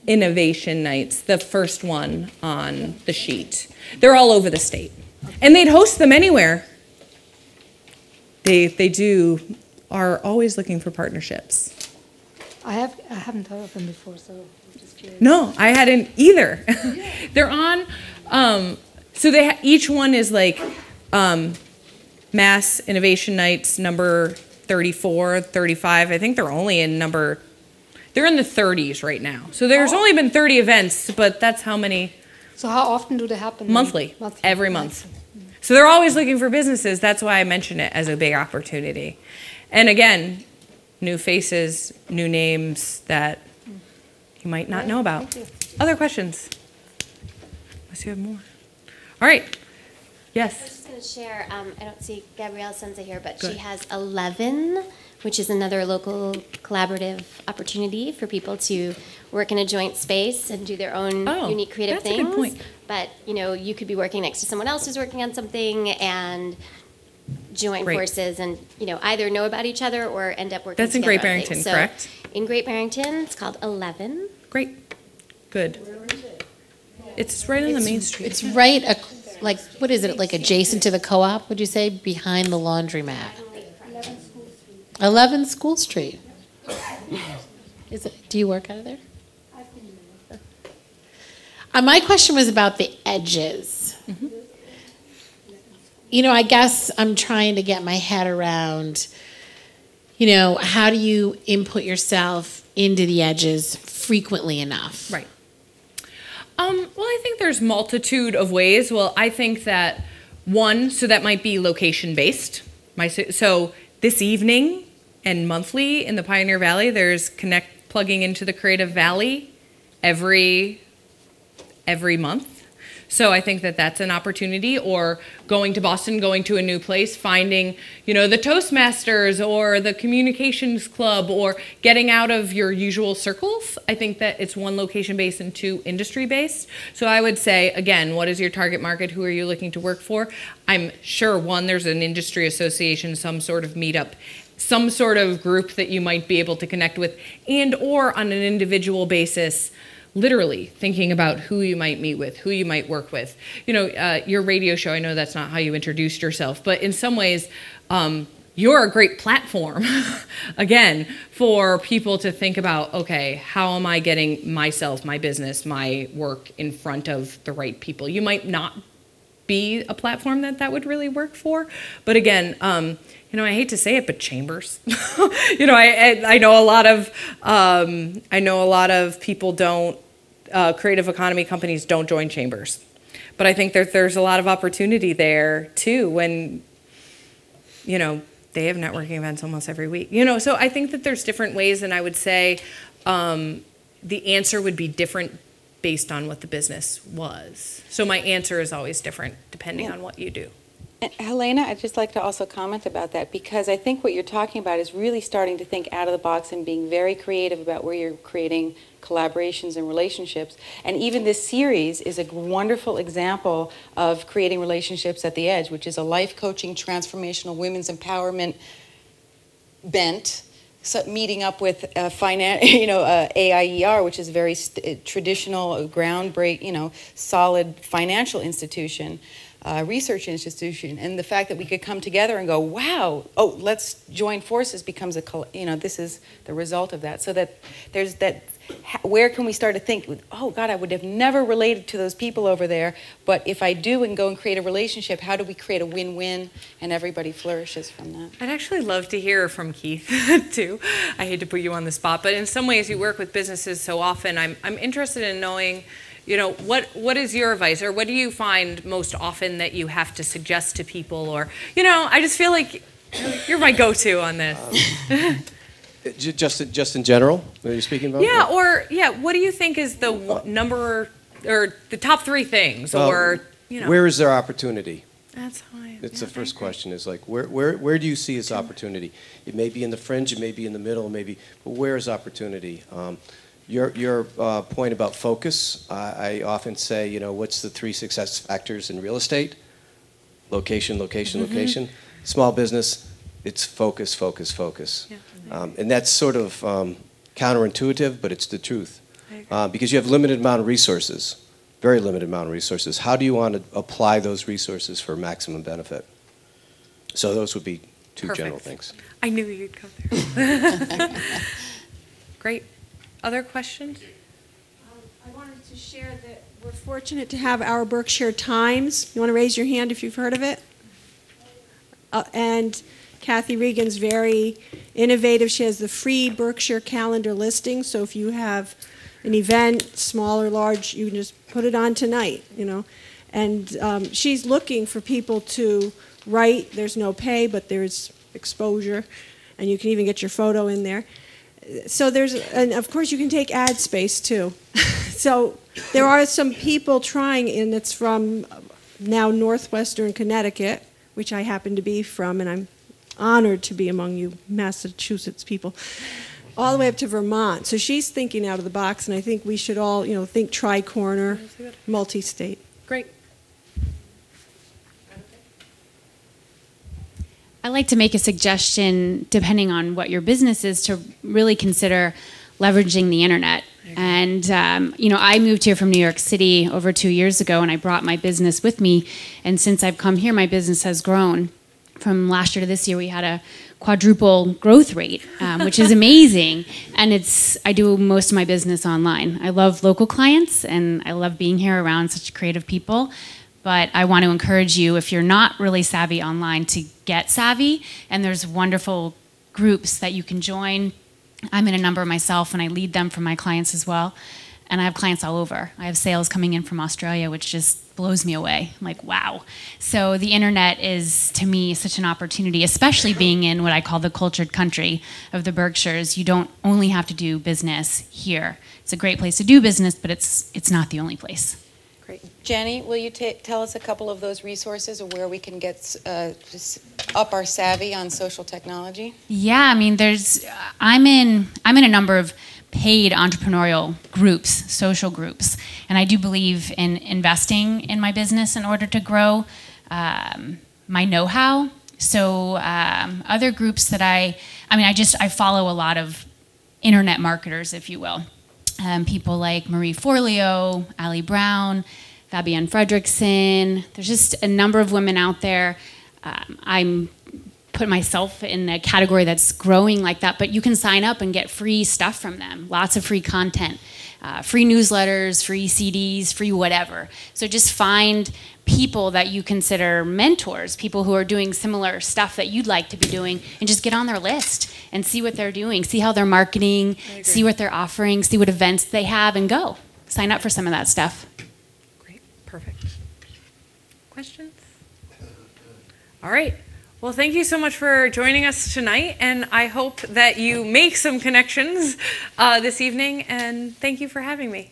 Innovation Nights, the first one on the sheet. They're all over the state. And they'd host them anywhere. They are always looking for partnerships. I haven't heard of them before, so I'm just curious. No, I hadn't either. They're on, so each one is like Mass Innovation Nights number 34, 35. I think they're only in they're in the 30s right now. So there's only been 30 events, but that's how many. So how often do they happen? Monthly. Every month. So they're always looking for businesses. That's why I mention it as a big opportunity. And again, new faces, new names that you might not know about. Other questions? Unless you have more. All right. Yes. I was just going to share, I don't see Gabrielle Senza here, but Good. she has 11, which is another local collaborative opportunity for people to work in a joint space and do their own unique creative that's a things. good point. But, you could be working next to someone else who's working on something and join Great. forces and, either know about each other or end up working That's in together Great on Barrington, things. So correct? in Great Barrington, it's called 11. Great. Good. It's right on the main street. It's right, what is it, like adjacent to the co-op, would you say, behind the laundromat? 11 School Street. Do you work out of there? My question was about the edges. Mm-hmm. I guess I'm trying to get my head around, how do you input yourself into the edges frequently enough? Right. Well, I think there's multitude of ways. Well, I think that one, so that might be location-based. So this evening and monthly in the Pioneer Valley, there's plugging into the Creative Valley every month. So I think that that's an opportunity, or going to Boston, going to a new place, finding, you know, the Toastmasters or the communications club, or getting out of your usual circles. I think that it's one location based and two industry based. So I would say, again, what is your target market? Who are you looking to work for? I'm sure, one, there's an industry association, some sort of meetup, some sort of group that you might be able to connect with, and or on an individual basis, literally thinking about who you might meet with, who you might work with. You know, your radio show, I know that's not how you introduced yourself, but in some ways, you're a great platform, again, for people to think about, okay, how am I getting myself, my business, my work in front of the right people? You might not be a platform that would really work for, but again, you know, I hate to say it, but chambers. You know, I know a lot of people don't, creative economy companies don't join chambers, but I think there's a lot of opportunity there too when, you know, they have networking events almost every week. You know, so I think that there's different ways, and I would say the answer would be different based on what the business was. So my answer is always different depending on what you do. Helena, I'd just like to also comment about that, because I think what you're talking about is really starting to think out of the box and being very creative about where you're creating collaborations and relationships. And even this series is a wonderful example of creating relationships at the edge, which is a life coaching, transformational women's empowerment bent. So meeting up with AIER, which is a very traditional, groundbreaking, solid financial institution, research institution, and the fact that we could come together and go, wow, oh, let's join forces becomes this is the result of that. So that there's that, where can we start to think, oh God, I would have never related to those people over there, but if I do and go and create a relationship, how do we create a win-win and everybody flourishes from that? I'd actually love to hear from Keith too. I hate to put you on the spot, but in some ways you work with businesses so often. I'm interested in knowing, you know, what is your advice, or what do you find most often that you have to suggest to people, or, you know, I just feel like you're my go-to on this. Just in general, are you speaking about? Yeah, or what do you think is the number or the top three things, or, you know? Where is there opportunity? That's how It's the first question, is like, where do you see its opportunity? It may be in the fringe, it may be in the middle, maybe, but where is opportunity? Your point about focus, I often say, you know, what's the 3 success factors in real estate? Location, location, location. Small business, it's focus, focus, focus. Yeah. And that's sort of counterintuitive, but it's the truth. Because you have limited amount of resources, very limited amount of resources. How do you want to apply those resources for maximum benefit? So those would be two general things. I knew you'd go there. Great. Other questions? I wanted to share that we're fortunate to have our Berkshire Times. You want to raise your hand if you've heard of it? And Kathy Regan's very innovative. She has the free Berkshire calendar listing, so if you have an event, small or large, you can just put it on tonight, you know. And she's looking for people to write. There's no pay, but there's exposure, and you can even get your photo in there. So and of course you can take ad space too. So there are some people trying, and it's from now northwestern Connecticut, which I happen to be from, and I'm honored to be among you Massachusetts people, all the way up to Vermont. So she's thinking out of the box, and I think we should all, you know, think tri-corner, multi-state. Great. I'd like to make a suggestion, depending on what your business is, to really consider leveraging the internet. And, you know, I moved here from New York City over 2 years ago, and I brought my business with me. And since I've come here, my business has grown. From last year to this year, we had a quadruple growth rate, which is amazing. And I do most of my business online. I love local clients, and I love being here around such creative people. But I want to encourage you, if you're not really savvy online, to get savvy. And there's wonderful groups that you can join. I'm in a number myself, and I lead them for my clients as well. And I have clients all over. I have sales coming in from Australia, which just blows me away. I'm like, wow. So the internet is, to me, such an opportunity, especially being in what I call the cultured country of the Berkshires. You don't only have to do business here. It's a great place to do business, but it's not the only place. Jenny, will you tell us a couple of those resources or where we can get up our savvy on social technology? Yeah, I mean, I'm in a number of paid entrepreneurial groups, social groups, and I do believe in investing in my business in order to grow my know-how. So other groups that I follow a lot of internet marketers, if you will. People like Marie Forleo, Ali Brown, Fabienne Fredrickson. There's just a number of women out there. I'm put myself in a category that's growing like that, but you can sign up and get free stuff from them. Lots of free content, free newsletters, free CDs, free whatever. So just find people that you consider mentors, people who are doing similar stuff that you'd like to be doing, and just get on their list and see what they're doing, see how they're marketing, see what they're offering, see what events they have, and go. Sign up for some of that stuff. Great, perfect. Questions? All right. Well, thank you so much for joining us tonight, and I hope that you make some connections this evening, and thank you for having me.